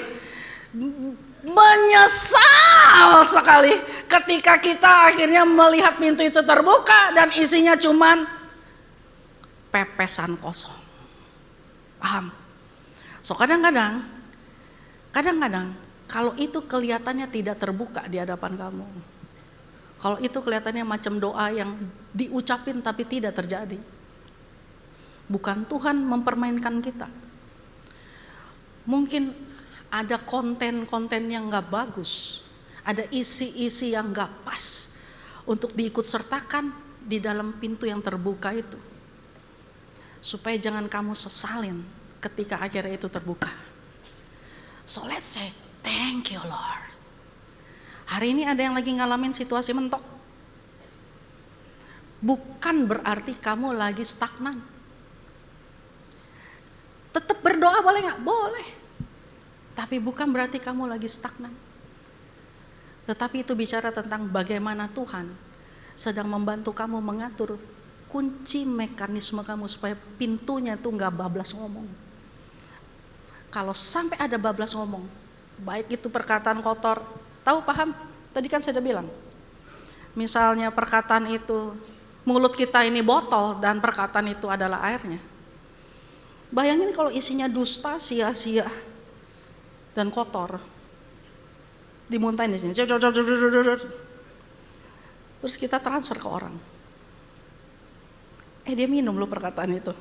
menyesal sekali ketika kita akhirnya melihat pintu itu terbuka dan isinya cuman pepesan kosong. Paham? So kadang-kadang kalau itu kelihatannya tidak terbuka di hadapan kamu, kalau itu kelihatannya macam doa yang diucapin tapi tidak terjadi, bukan Tuhan mempermainkan kita. Mungkin ada konten-konten yang gak bagus, ada isi-isi yang gak pas untuk diikut sertakan di dalam pintu yang terbuka itu, supaya jangan kamu sesalin ketika akhirnya itu terbuka. So let's say thank you Lord. Hari ini ada yang lagi ngalamin situasi mentok, bukan berarti kamu lagi stagnan. Tetap berdoa boleh gak? Boleh. Tapi bukan berarti kamu lagi stagnan. Tetapi itu bicara tentang bagaimana Tuhan sedang membantu kamu mengatur kunci mekanisme kamu supaya pintunya tuh gak bablas ngomong. Kalau sampai ada bablas ngomong, baik itu perkataan kotor, tahu paham? Tadi kan saya udah bilang, misalnya perkataan itu, mulut kita ini botol dan perkataan itu adalah airnya. Bayangin kalau isinya dusta, sia-sia, dan kotor, dimuntahin di sini, terus kita transfer ke orang. Dia minum loh perkataan itu,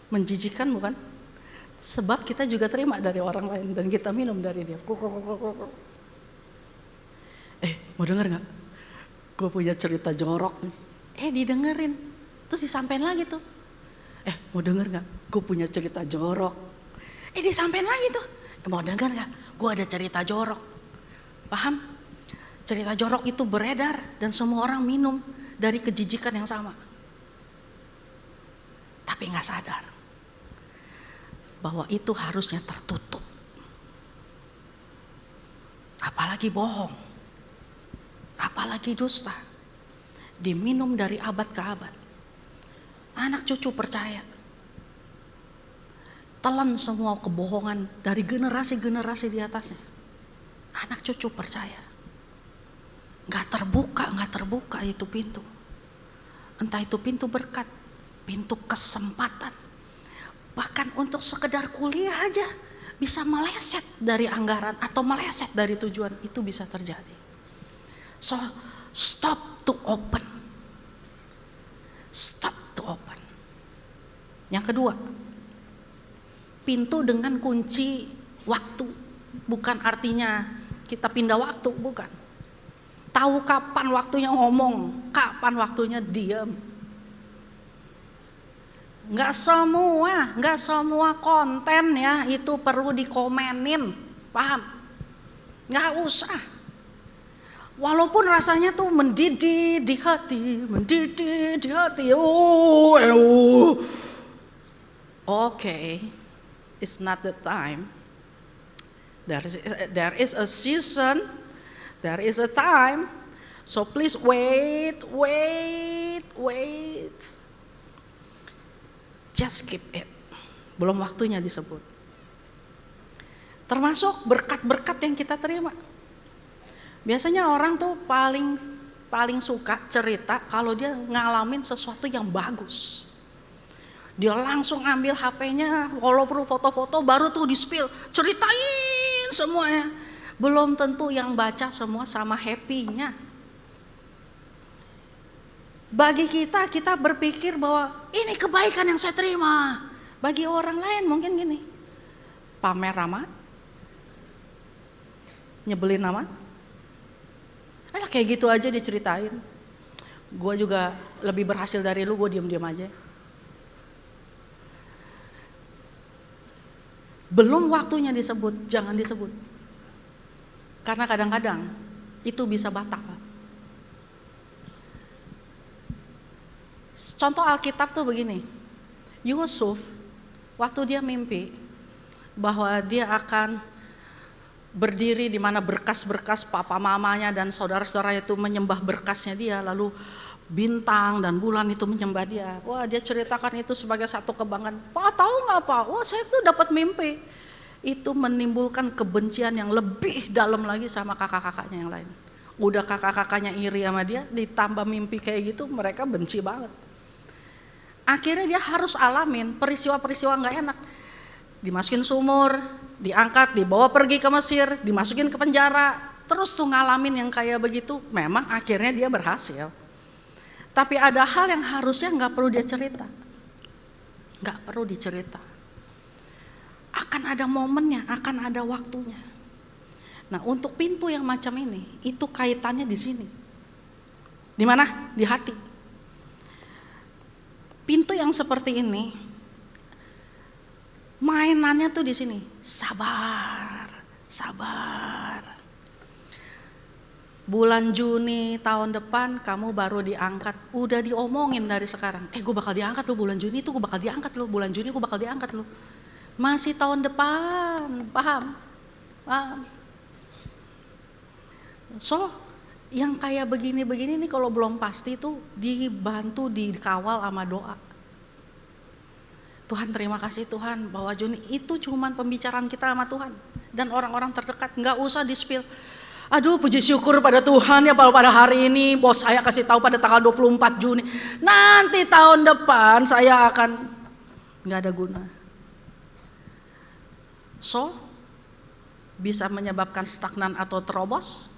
menjijikan bukan? Sebab kita juga terima dari orang lain dan kita minum dari dia. Mau denger nggak? Gue punya cerita jorok nih. Didengerin, terus disampein lagi tuh. Mau denger gak? Gue punya cerita jorok. Disampein lagi tuh. Mau denger gak? Gue ada cerita jorok. Paham? Cerita jorok itu beredar dan semua orang minum dari kejijikan yang sama. Tapi gak sadar bahwa itu harusnya tertutup. Apalagi bohong, apalagi dusta, diminum dari abad ke abad. Anak cucu percaya, telan semua kebohongan dari generasi-generasi di atasnya. Anak cucu percaya, gak terbuka itu pintu. Entah itu pintu berkat, pintu kesempatan, bahkan untuk sekedar kuliah aja bisa meleset dari anggaran atau meleset dari tujuan, itu bisa terjadi. So stop to open. Stop to open. Yang kedua, pintu dengan kunci waktu. Bukan artinya kita pindah waktu, bukan. Tahu kapan waktunya ngomong, kapan waktunya diam. Nggak semua konten ya itu perlu dikomenin, paham? Nggak usah. Walaupun rasanya tuh mendidih di hati. Okay, it's not the time. There is a season, there is a time. So please wait. Just skip it. Belum waktunya disebut. Termasuk berkat-berkat yang kita terima. Biasanya orang tuh paling suka cerita kalau dia ngalamin sesuatu yang bagus. Dia langsung ambil HP-nya, kalau perlu foto-foto baru tuh di-spill, ceritain semuanya. Belum tentu yang baca semua sama happy-nya. Bagi kita berpikir bahwa ini kebaikan yang saya terima. Bagi orang lain mungkin gini, pamer nama, nyebelin nama. Kayak gitu aja diceritain. Gue juga lebih berhasil dari lu, gue diam-diam aja. Belum waktunya disebut, jangan disebut. Karena kadang-kadang itu bisa batal. Contoh Alkitab tuh begini. Yusuf waktu dia mimpi bahwa dia akan berdiri di mana berkas-berkas papa mamanya dan saudara-saudara itu menyembah berkasnya dia, lalu bintang dan bulan itu menyembah dia. Wah, dia ceritakan itu sebagai satu kebanggaan. Pak, tahu nggak Pak? Wah, saya tuh dapat mimpi. itu menimbulkan kebencian yang lebih dalam lagi sama kakak-kakaknya yang lain. Udah kakak-kakaknya iri sama dia, ditambah mimpi kayak gitu, mereka benci banget. Akhirnya dia harus alamin peristiwa-peristiwa gak enak. Dimasukin sumur, diangkat, dibawa pergi ke Mesir, dimasukin ke penjara. Terus tuh ngalamin yang kayak begitu, memang akhirnya dia berhasil. Tapi ada hal yang harusnya gak perlu dia cerita. Gak perlu dicerita. Akan ada momennya, akan ada waktunya. Nah, untuk pintu yang macam ini, itu kaitannya di sini. Di mana? Di hati. Pintu yang seperti ini, mainannya tuh di sini. Sabar, sabar. Bulan Juni tahun depan kamu baru diangkat, udah diomongin dari sekarang. Gue bakal diangkat lo bulan Juni itu, gue bakal diangkat lo bulan Juni, gue bakal diangkat lo. Masih tahun depan, paham? So, yang kayak begini-begini nih kalau belum pasti tuh dibantu, dikawal sama doa. Tuhan, terima kasih Tuhan bahwa Juni itu cuman pembicaraan kita sama Tuhan dan orang-orang terdekat, nggak usah di-spill. Aduh, puji syukur pada Tuhan ya pada hari ini bos saya kasih tahu pada tanggal 24 Juni. Nanti tahun depan saya akan, nggak ada guna. So, bisa menyebabkan stagnan atau terobos.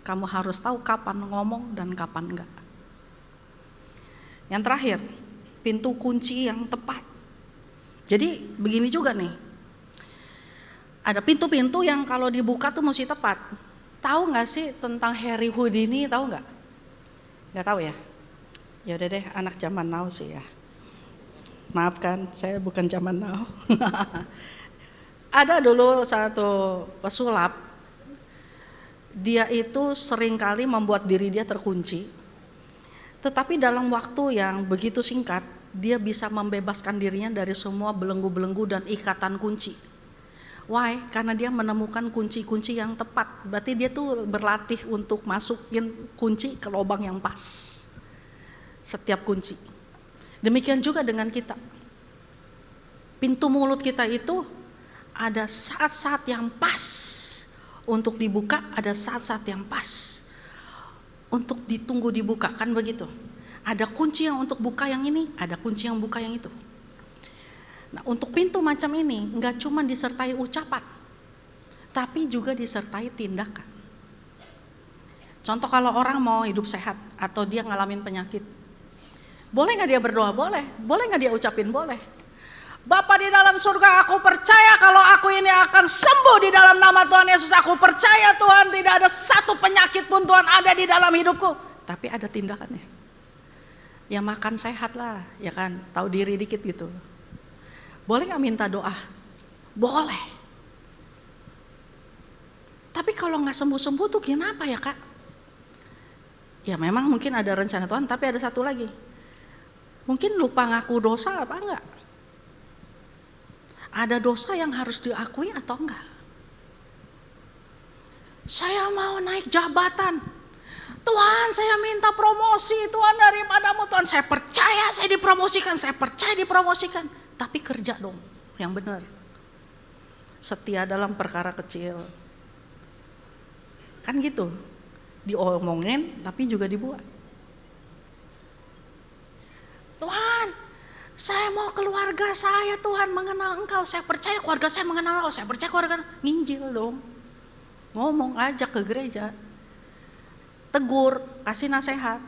Kamu harus tahu kapan ngomong dan kapan enggak. Yang terakhir, pintu kunci yang tepat. Jadi begini juga nih. Ada pintu-pintu yang kalau dibuka tuh mesti tepat. Tahu nggak sih tentang Harry Houdini? Tahu nggak? Nggak tahu ya? Ya udah deh, anak zaman now sih ya. Maafkan, saya bukan zaman now. Ada dulu satu pesulap, dia itu seringkali membuat diri dia terkunci. Tetapi dalam waktu yang begitu singkat, dia bisa membebaskan dirinya dari semua belenggu-belenggu dan ikatan kunci. Why? Karena dia menemukan kunci-kunci yang tepat. Berarti dia tuh berlatih untuk masukin kunci ke lubang yang pas. Setiap kunci. Demikian juga dengan kita. Pintu mulut kita itu ada saat-saat yang pas untuk dibuka, ada saat-saat yang pas untuk ditunggu dibuka, kan begitu. Ada kunci yang untuk buka yang ini, ada kunci yang buka yang itu. Nah, untuk pintu macam ini enggak cuma disertai ucapan, tapi juga disertai tindakan. Contoh kalau orang mau hidup sehat atau dia ngalamin penyakit, boleh nggak dia berdoa? Boleh. Boleh nggak dia ucapin? Boleh. Bapa di dalam surga, aku percaya kalau aku ini akan sembuh di dalam nama Tuhan Yesus. Aku percaya Tuhan tidak ada satu penyakit pun Tuhan ada di dalam hidupku. Tapi ada tindakannya. Ya makan sehat lah, ya kan, tahu diri dikit gitu. Boleh nggak minta doa? Boleh. Tapi kalau nggak sembuh-sembuh tuh kenapa ya kak? Ya memang mungkin ada rencana Tuhan, tapi ada satu lagi. Mungkin lupa ngaku dosa apa enggak? Ada dosa yang harus diakui atau enggak? Saya mau naik jabatan. Tuhan, saya minta promosi Tuhan daripadamu Tuhan. Saya percaya saya dipromosikan, saya percaya dipromosikan. Tapi kerja dong yang benar. Setia dalam perkara kecil. Kan gitu. Diomongin tapi juga dibuat. Tuhan, saya mau keluarga saya Tuhan mengenal Engkau. Saya percaya keluarga saya mengenal Engkau. Saya percaya keluarga. Nginjil dong. Ngomong, ajak ke gereja. Tegur, kasih nasihat.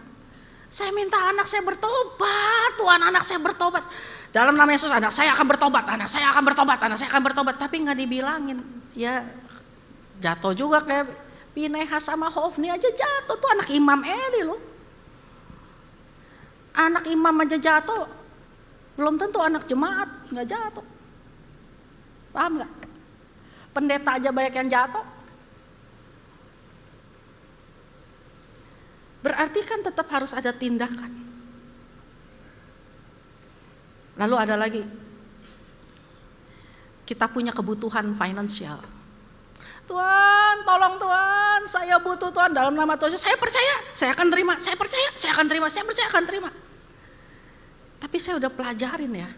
Saya minta anak saya bertobat. Tuhan, anak saya bertobat. Dalam nama Yesus, anak saya akan bertobat. Anak saya akan bertobat. Anak saya akan bertobat. Tapi gak dibilangin. Ya jatuh juga kayak Pinehas sama Hofni aja jatuh. Tuh anak Imam Eli loh. Anak imam aja jatuh. Belum tentu anak jemaat gak jatuh. Paham gak? Pendeta aja banyak yang jatuh. Berarti kan tetap harus ada tindakan. Lalu ada lagi. Kita punya kebutuhan finansial. Tuhan, tolong Tuhan, saya butuh Tuhan dalam nama Tuhan. Saya percaya, saya akan terima. Saya percaya, saya akan terima. Saya percaya akan terima. Tapi saya udah pelajarin ya.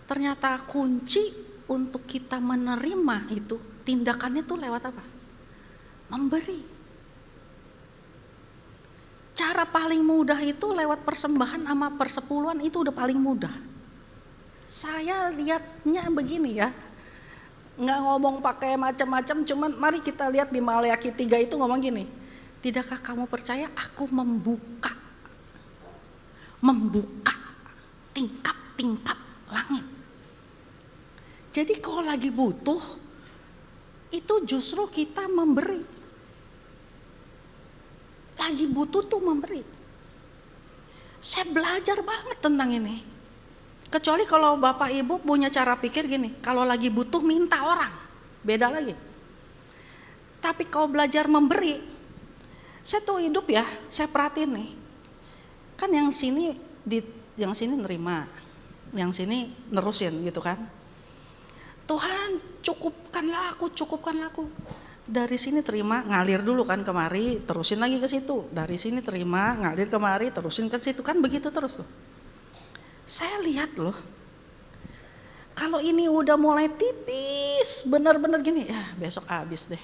Ternyata kunci untuk kita menerima itu, tindakannya tuh lewat apa? Memberi. Cara paling mudah itu lewat persembahan sama persepuluhan, itu udah paling mudah. Saya lihatnya begini ya, nggak ngomong pakai macam-macam, cuman mari kita lihat di Maleakhi 3 itu ngomong gini, tidakkah kamu percaya aku membuka tingkap-tingkap langit. Jadi kalau lagi butuh, itu justru kita memberi. Lagi butuh tuh memberi. Saya belajar banget tentang ini. Kecuali kalau Bapak Ibu punya cara pikir gini, kalau lagi butuh minta orang, beda lagi. Tapi kalau belajar memberi, saya tuh hidup ya, saya perhatiin nih. Kan yang sini nerima, yang sini nerusin gitu kan. Tuhan cukupkanlah aku. Dari sini terima, ngalir dulu kan kemari, terusin lagi ke situ. Dari sini terima, ngalir kemari, terusin ke situ, kan begitu terus tuh. Saya lihat loh, kalau ini udah mulai tipis, benar-benar gini, ya besok habis deh.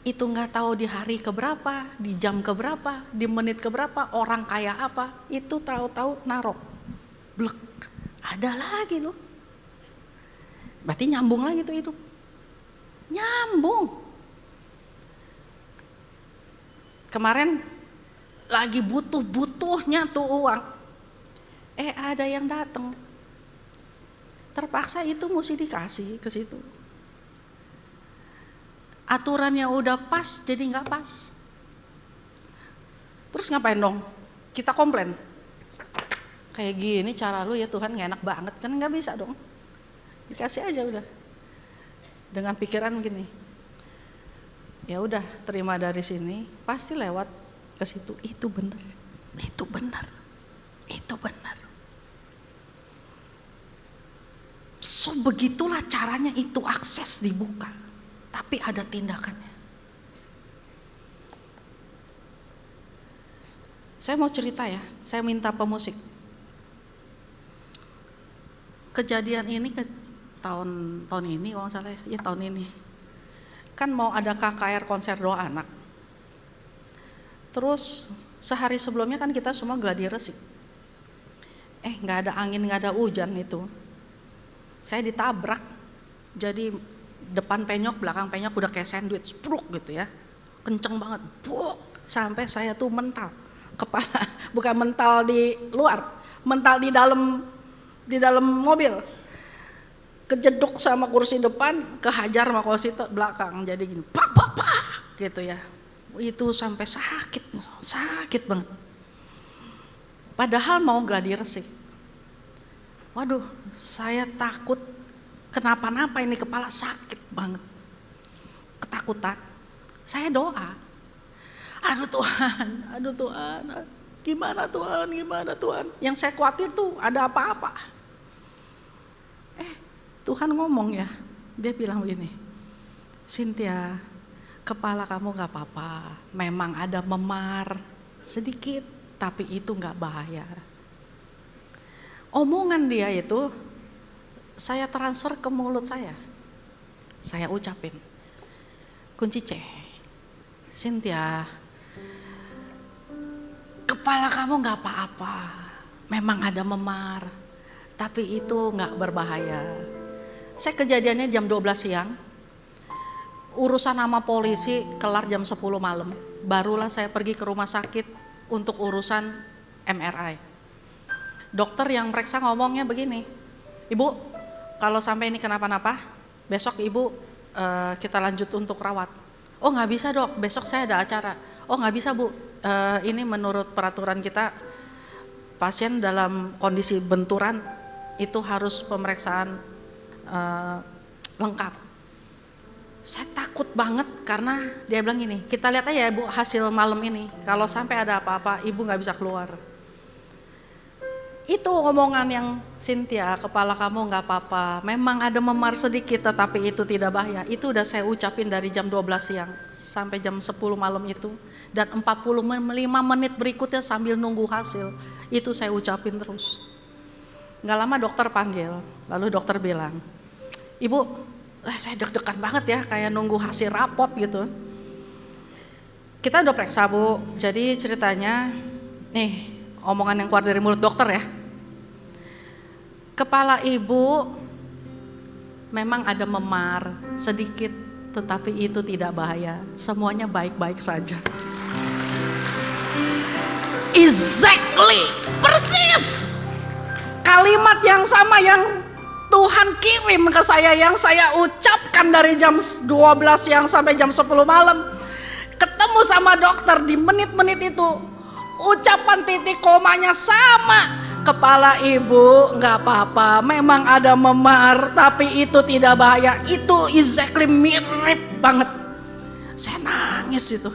Itu nggak tahu di hari keberapa, di jam keberapa, di menit keberapa, orang kaya apa, itu tahu-tahu narok, blek, ada lagi loh. Berarti nyambung lagi tuh hidup, nyambung. Kemarin lagi butuh-butuhnya tuh uang, ada yang datang, terpaksa itu mesti dikasih ke situ. Aturannya udah pas, jadi nggak pas. Terus ngapain dong? Kita komplain. Kayak gini cara lu ya Tuhan, nggak enak banget, kan nggak bisa dong. Dikasih aja udah. Dengan pikiran gini, ya udah terima dari sini, pasti lewat ke situ. Itu benar. So begitulah caranya itu akses dibuka. Tapi ada tindakannya. Saya mau cerita ya, saya minta pemusik. Kejadian ini tahun ini kalau nggak salah ya tahun ini. Kan mau ada KKR konser doa anak. Terus sehari sebelumnya kan kita semua gladi resik. Nggak ada angin, nggak ada hujan itu. Saya ditabrak, jadi depan penyok, belakang penyok udah kayak sandwich, spruk gitu ya, kenceng banget, sampai saya tuh mental, kepala, bukan mental di luar, mental di dalam mobil, kejeduk sama kursi depan, kehajar sama kursi belakang, jadi gini, pak, gitu ya, itu sampai sakit banget. Padahal mau gladi resik, waduh, saya takut kenapa-napa, ini kepala sakit banget, ketakutan. Saya doa, aduh Tuhan, gimana Tuhan. Yang saya khawatir tuh ada apa-apa. Tuhan ngomong ya, dia bilang begini, Cynthia, kepala kamu gak apa-apa, memang ada memar sedikit, tapi itu gak bahaya. Omongan dia itu, saya transfer ke mulut saya ucapin, kunci C, Cynthia, kepala kamu gak apa-apa, memang ada memar, tapi itu gak berbahaya. Saya kejadiannya jam 12 siang, urusan sama polisi kelar jam 10 malam, barulah saya pergi ke rumah sakit untuk urusan MRI. Dokter yang meriksa ngomongnya begini, Ibu, kalau sampai ini kenapa-napa, besok ibu kita lanjut untuk rawat. Oh nggak bisa dok, besok saya ada acara. Oh nggak bisa bu, ini menurut peraturan kita pasien dalam kondisi benturan itu harus pemeriksaan lengkap. Saya takut banget karena dia bilang gini, kita lihat aja ya bu hasil malam ini. Kalau sampai ada apa-apa ibu nggak bisa keluar. Itu omongan yang Cynthia, kepala kamu gak apa-apa, memang ada memar sedikit tetapi itu tidak bahaya. Itu udah saya ucapin dari jam 12 siang sampai jam 10 malam itu. Dan 45 menit berikutnya sambil nunggu hasil, itu saya ucapin terus. Nggak lama dokter panggil, lalu dokter bilang, "Ibu, saya deg-degan banget ya, kayak nunggu hasil rapot gitu." Kita udah periksa Bu, jadi ceritanya, nih omongan yang keluar dari mulut dokter ya. Kepala ibu memang ada memar sedikit, tetapi itu tidak bahaya, semuanya baik-baik saja. Exactly, persis. Kalimat yang sama yang Tuhan kirim ke saya, yang saya ucapkan dari jam 12 siang sampai jam 10 malam. Ketemu sama dokter di menit-menit itu, ucapan titik komanya sama. Kepala ibu nggak apa-apa, memang ada memar, tapi itu tidak bahaya. Itu exactly mirip banget. Saya nangis itu.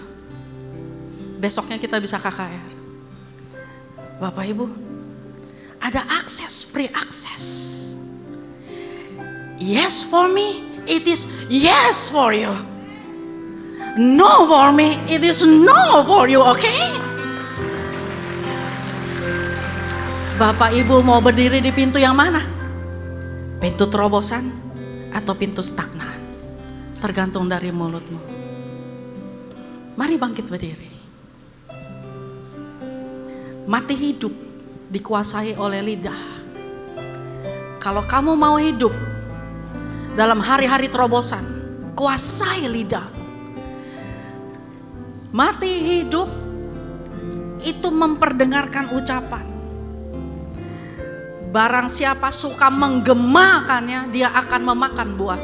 Besoknya kita bisa KKR. Bapak Ibu, ada akses, free akses. Yes for me, it is yes for you. No for me, it is no for you, okay? Bapak Ibu mau berdiri di pintu yang mana? Pintu terobosan atau pintu stagnan? Tergantung dari mulutmu. Mari bangkit berdiri. Mati hidup dikuasai oleh lidah. Kalau kamu mau hidup dalam hari-hari terobosan, kuasai lidah. Mati hidup itu memperdengarkan ucapan. Barang siapa suka menggemakannya, dia akan memakan buah.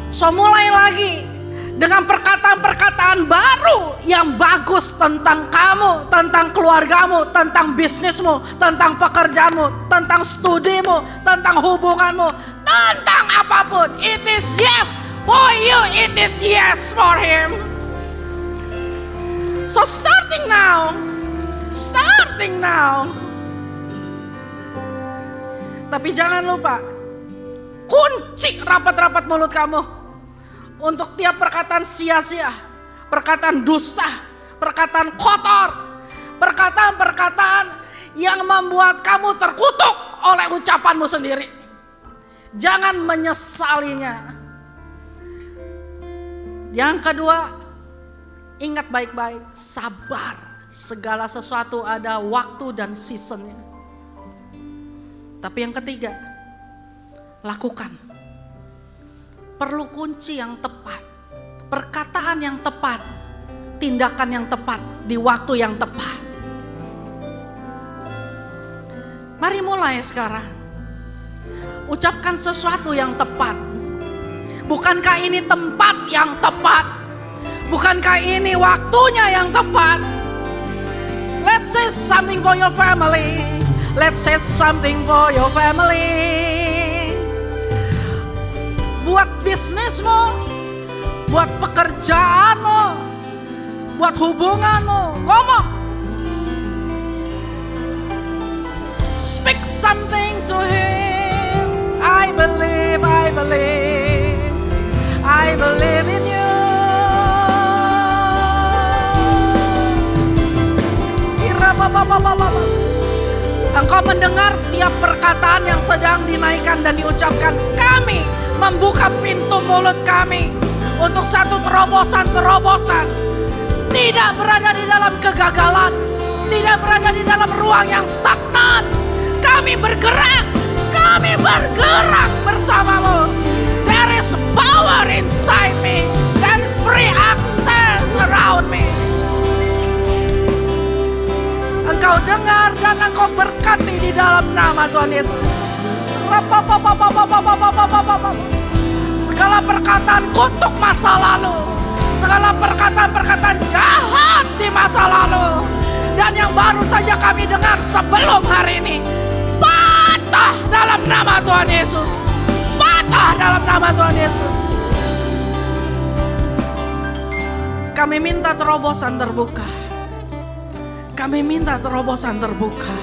So mulai lagi dengan perkataan-perkataan baru yang bagus tentang kamu, tentang keluargamu, tentang bisnismu, tentang pekerjaanmu, tentang studimu, tentang hubunganmu, tentang apapun. It is yes for you, it is yes for him. So starting now. Tapi jangan lupa, kunci rapat-rapat mulut kamu untuk tiap perkataan sia-sia, perkataan dusta, perkataan kotor, perkataan-perkataan yang membuat kamu terkutuk oleh ucapanmu sendiri. Jangan menyesalinya. Yang kedua, ingat baik-baik, sabar. Segala sesuatu ada waktu dan seasonnya. Tapi yang ketiga, lakukan. Perlu kunci yang tepat, perkataan yang tepat, tindakan yang tepat di waktu yang tepat. Mari mulai sekarang. Ucapkan sesuatu yang tepat. Bukankah ini tempat yang tepat? Bukankah ini waktunya yang tepat? Let's say something for your family. Let's say something for your family. Buat bisnismu, buat pekerjaanmu, buat hubunganmu. Ngomong. Speak something to him. I believe, I believe, I believe in you. Engkau mendengar tiap perkataan yang sedang dinaikkan dan diucapkan. Kami membuka pintu mulut kami untuk satu terobosan-terobosan. Tidak berada di dalam kegagalan, tidak berada di dalam ruang yang stagnan. Kami bergerak bersamamu. There is power inside me. There is free access around me. Engkau dengar dan engkau berkati di dalam nama Tuhan Yesus. Segala perkataan kutuk masa lalu, segala perkataan-perkataan jahat di masa lalu, dan yang baru saja kami dengar sebelum hari ini, patah dalam nama Tuhan Yesus. Patah dalam nama Tuhan Yesus. Kami minta terobosan terbuka. Kami minta terobosan terbuka.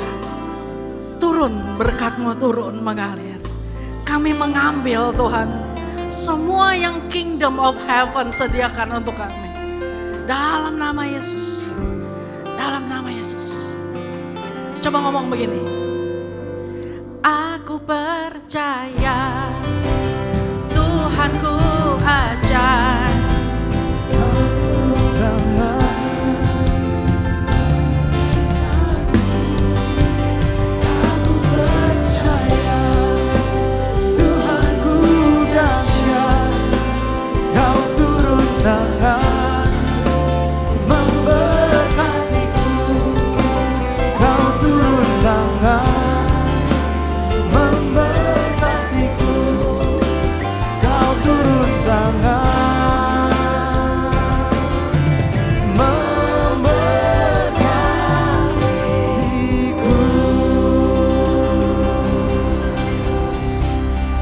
Turun berkat-Mu, turun mengalir. Kami mengambil Tuhan semua yang kingdom of heaven sediakan untuk kami. Dalam nama Yesus. Dalam nama Yesus. Coba ngomong begini. percaya, Tuhan ku ajar.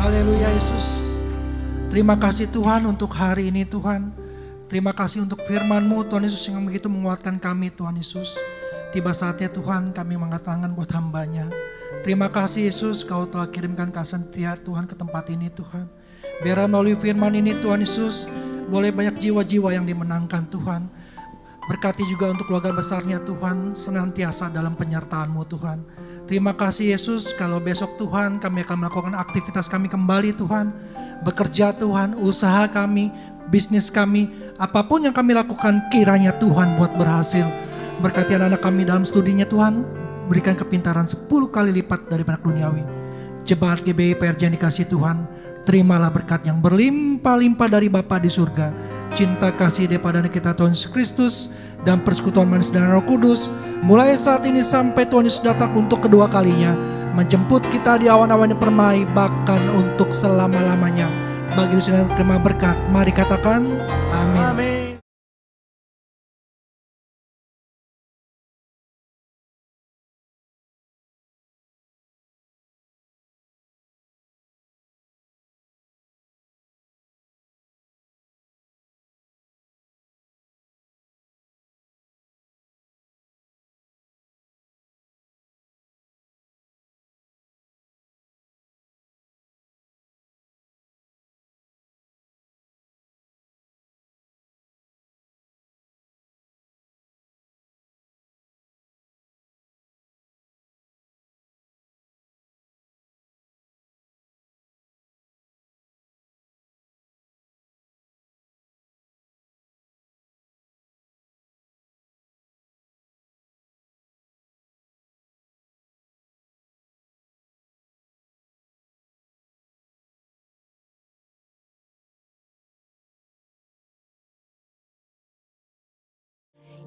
Haleluya Yesus. Terima kasih Tuhan untuk hari ini Tuhan. Terima kasih untuk firman-Mu Tuhan Yesus yang begitu menguatkan kami Tuhan Yesus. Tiba saatnya Tuhan kami mengangkat tangan buat hamba-Nya. Terima kasih Yesus, Kau telah kirimkan kasih setia Tuhan ke tempat ini Tuhan. Biar melalui firman ini Tuhan Yesus, boleh banyak jiwa-jiwa yang dimenangkan Tuhan. Berkati juga untuk keluarga besarnya Tuhan, senantiasa dalam penyertaan-Mu Tuhan. Terima kasih Yesus, kalau besok Tuhan kami akan melakukan aktivitas kami kembali Tuhan. Bekerja Tuhan, usaha kami, bisnis kami, apapun yang kami lakukan kiranya Tuhan buat berhasil. Berkati anak-anak kami dalam studinya Tuhan, berikan kepintaran 10 kali lipat daripada duniawi. Jemaat GBI PRJ yang dikasih Tuhan, terimalah berkat yang berlimpah-limpah dari Bapa di surga. Cinta kasih daripada kita Tuhan Yesus Kristus dan persekutuan manis dan Roh Kudus mulai saat ini sampai Tuhan Yesus datang untuk kedua kalinya, menjemput kita di awan-awan yang permai, bahkan untuk selama-lamanya. Bagi dosa dan terima berkat, mari katakan amin. Amin.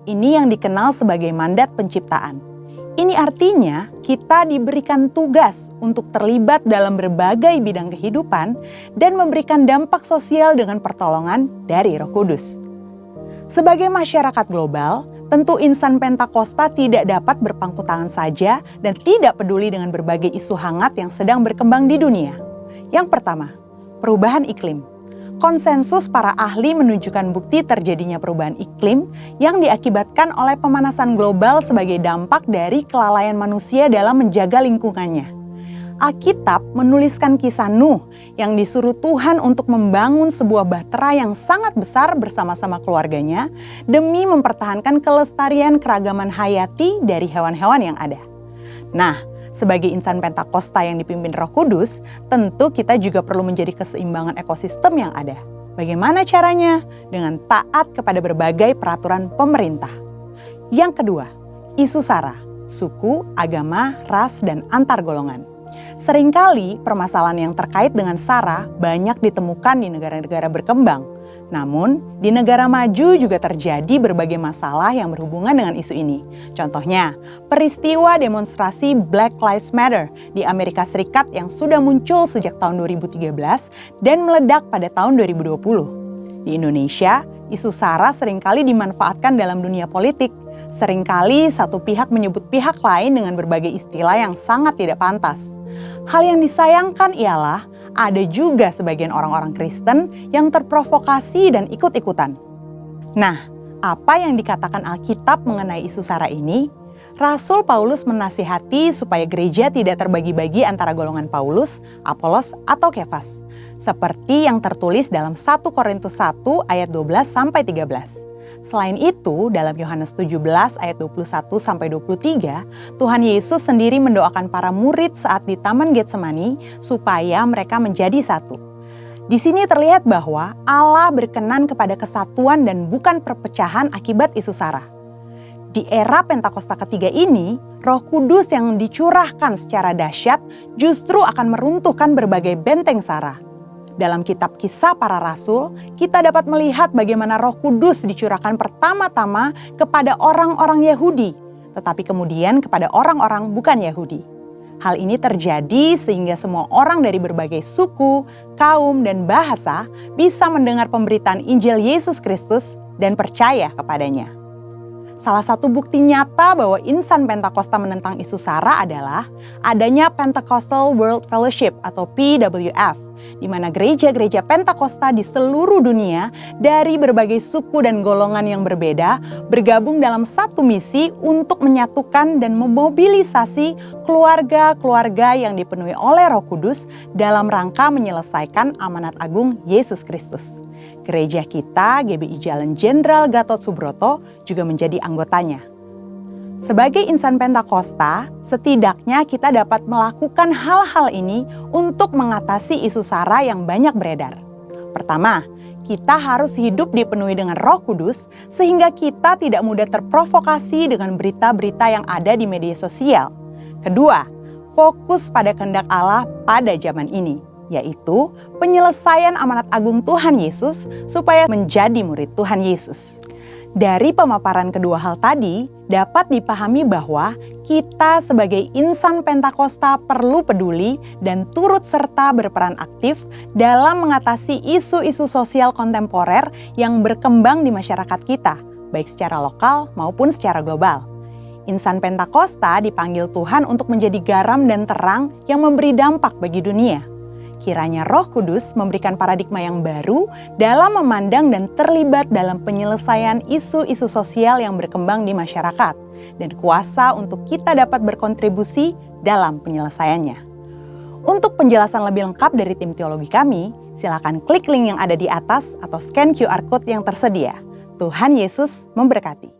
Ini yang dikenal sebagai mandat penciptaan. Ini artinya kita diberikan tugas untuk terlibat dalam berbagai bidang kehidupan dan memberikan dampak sosial dengan pertolongan dari Roh Kudus. Sebagai masyarakat global, tentu insan Pentakosta tidak dapat berpangku tangan saja dan tidak peduli dengan berbagai isu hangat yang sedang berkembang di dunia. Yang pertama, perubahan iklim. Konsensus para ahli menunjukkan bukti terjadinya perubahan iklim yang diakibatkan oleh pemanasan global sebagai dampak dari kelalaian manusia dalam menjaga lingkungannya. Alkitab menuliskan kisah Nuh yang disuruh Tuhan untuk membangun sebuah bahtera yang sangat besar bersama-sama keluarganya demi mempertahankan kelestarian keragaman hayati dari hewan-hewan yang ada. Nah, sebagai insan Pentakosta yang dipimpin Roh Kudus, tentu kita juga perlu menjadi keseimbangan ekosistem yang ada. Bagaimana caranya? Dengan taat kepada berbagai peraturan pemerintah. Yang kedua, isu SARA, suku, agama, ras, dan antar golongan. Seringkali permasalahan yang terkait dengan SARA banyak ditemukan di negara-negara berkembang. Namun, di negara maju juga terjadi berbagai masalah yang berhubungan dengan isu ini. Contohnya, peristiwa demonstrasi Black Lives Matter di Amerika Serikat yang sudah muncul sejak tahun 2013 dan meledak pada tahun 2020. Di Indonesia, isu SARA seringkali dimanfaatkan dalam dunia politik. Seringkali satu pihak menyebut pihak lain dengan berbagai istilah yang sangat tidak pantas. Hal yang disayangkan ialah ada juga sebagian orang-orang Kristen yang terprovokasi dan ikut-ikutan. Nah, apa yang dikatakan Alkitab mengenai isu SARA ini? Rasul Paulus menasihati supaya gereja tidak terbagi-bagi antara golongan Paulus, Apolos, atau Kefas. Seperti yang tertulis dalam 1 Korintus 1 ayat 12-13. Selain itu, dalam Yohanes 17 ayat 21-23, Tuhan Yesus sendiri mendoakan para murid saat di Taman Getsemani supaya mereka menjadi satu. Di sini terlihat bahwa Allah berkenan kepada kesatuan dan bukan perpecahan akibat isu sara. Di era Pentakosta ketiga ini, Roh Kudus yang dicurahkan secara dahsyat justru akan meruntuhkan berbagai benteng sara. Dalam kitab Kisah Para Rasul, kita dapat melihat bagaimana Roh Kudus dicurahkan pertama-tama kepada orang-orang Yahudi, tetapi kemudian kepada orang-orang bukan Yahudi. Hal ini terjadi sehingga semua orang dari berbagai suku, kaum, dan bahasa bisa mendengar pemberitaan Injil Yesus Kristus dan percaya kepadanya. Salah satu bukti nyata bahwa insan Pentakosta menentang isu sara adalah adanya Pentecostal World Fellowship atau PWF, di mana gereja-gereja Pentakosta di seluruh dunia dari berbagai suku dan golongan yang berbeda bergabung dalam satu misi untuk menyatukan dan memobilisasi keluarga-keluarga yang dipenuhi oleh Roh Kudus dalam rangka menyelesaikan amanat agung Yesus Kristus. Gereja kita, GBI Jalan Jenderal Gatot Subroto, juga menjadi anggotanya. Sebagai insan Pentakosta, setidaknya kita dapat melakukan hal-hal ini untuk mengatasi isu sara yang banyak beredar. Pertama, kita harus hidup dipenuhi dengan Roh Kudus sehingga kita tidak mudah terprovokasi dengan berita-berita yang ada di media sosial. Kedua, fokus pada kehendak Allah pada zaman ini, yaitu penyelesaian amanat agung Tuhan Yesus supaya menjadi murid Tuhan Yesus. Dari pemaparan kedua hal tadi, dapat dipahami bahwa kita sebagai insan Pentakosta perlu peduli dan turut serta berperan aktif dalam mengatasi isu-isu sosial kontemporer yang berkembang di masyarakat kita, baik secara lokal maupun secara global. Insan Pentakosta dipanggil Tuhan untuk menjadi garam dan terang yang memberi dampak bagi dunia. Kiranya Roh Kudus memberikan paradigma yang baru dalam memandang dan terlibat dalam penyelesaian isu-isu sosial yang berkembang di masyarakat, dan kuasa untuk kita dapat berkontribusi dalam penyelesaiannya. Untuk penjelasan lebih lengkap dari tim teologi kami, silakan klik link yang ada di atas atau scan QR Code yang tersedia. Tuhan Yesus memberkati.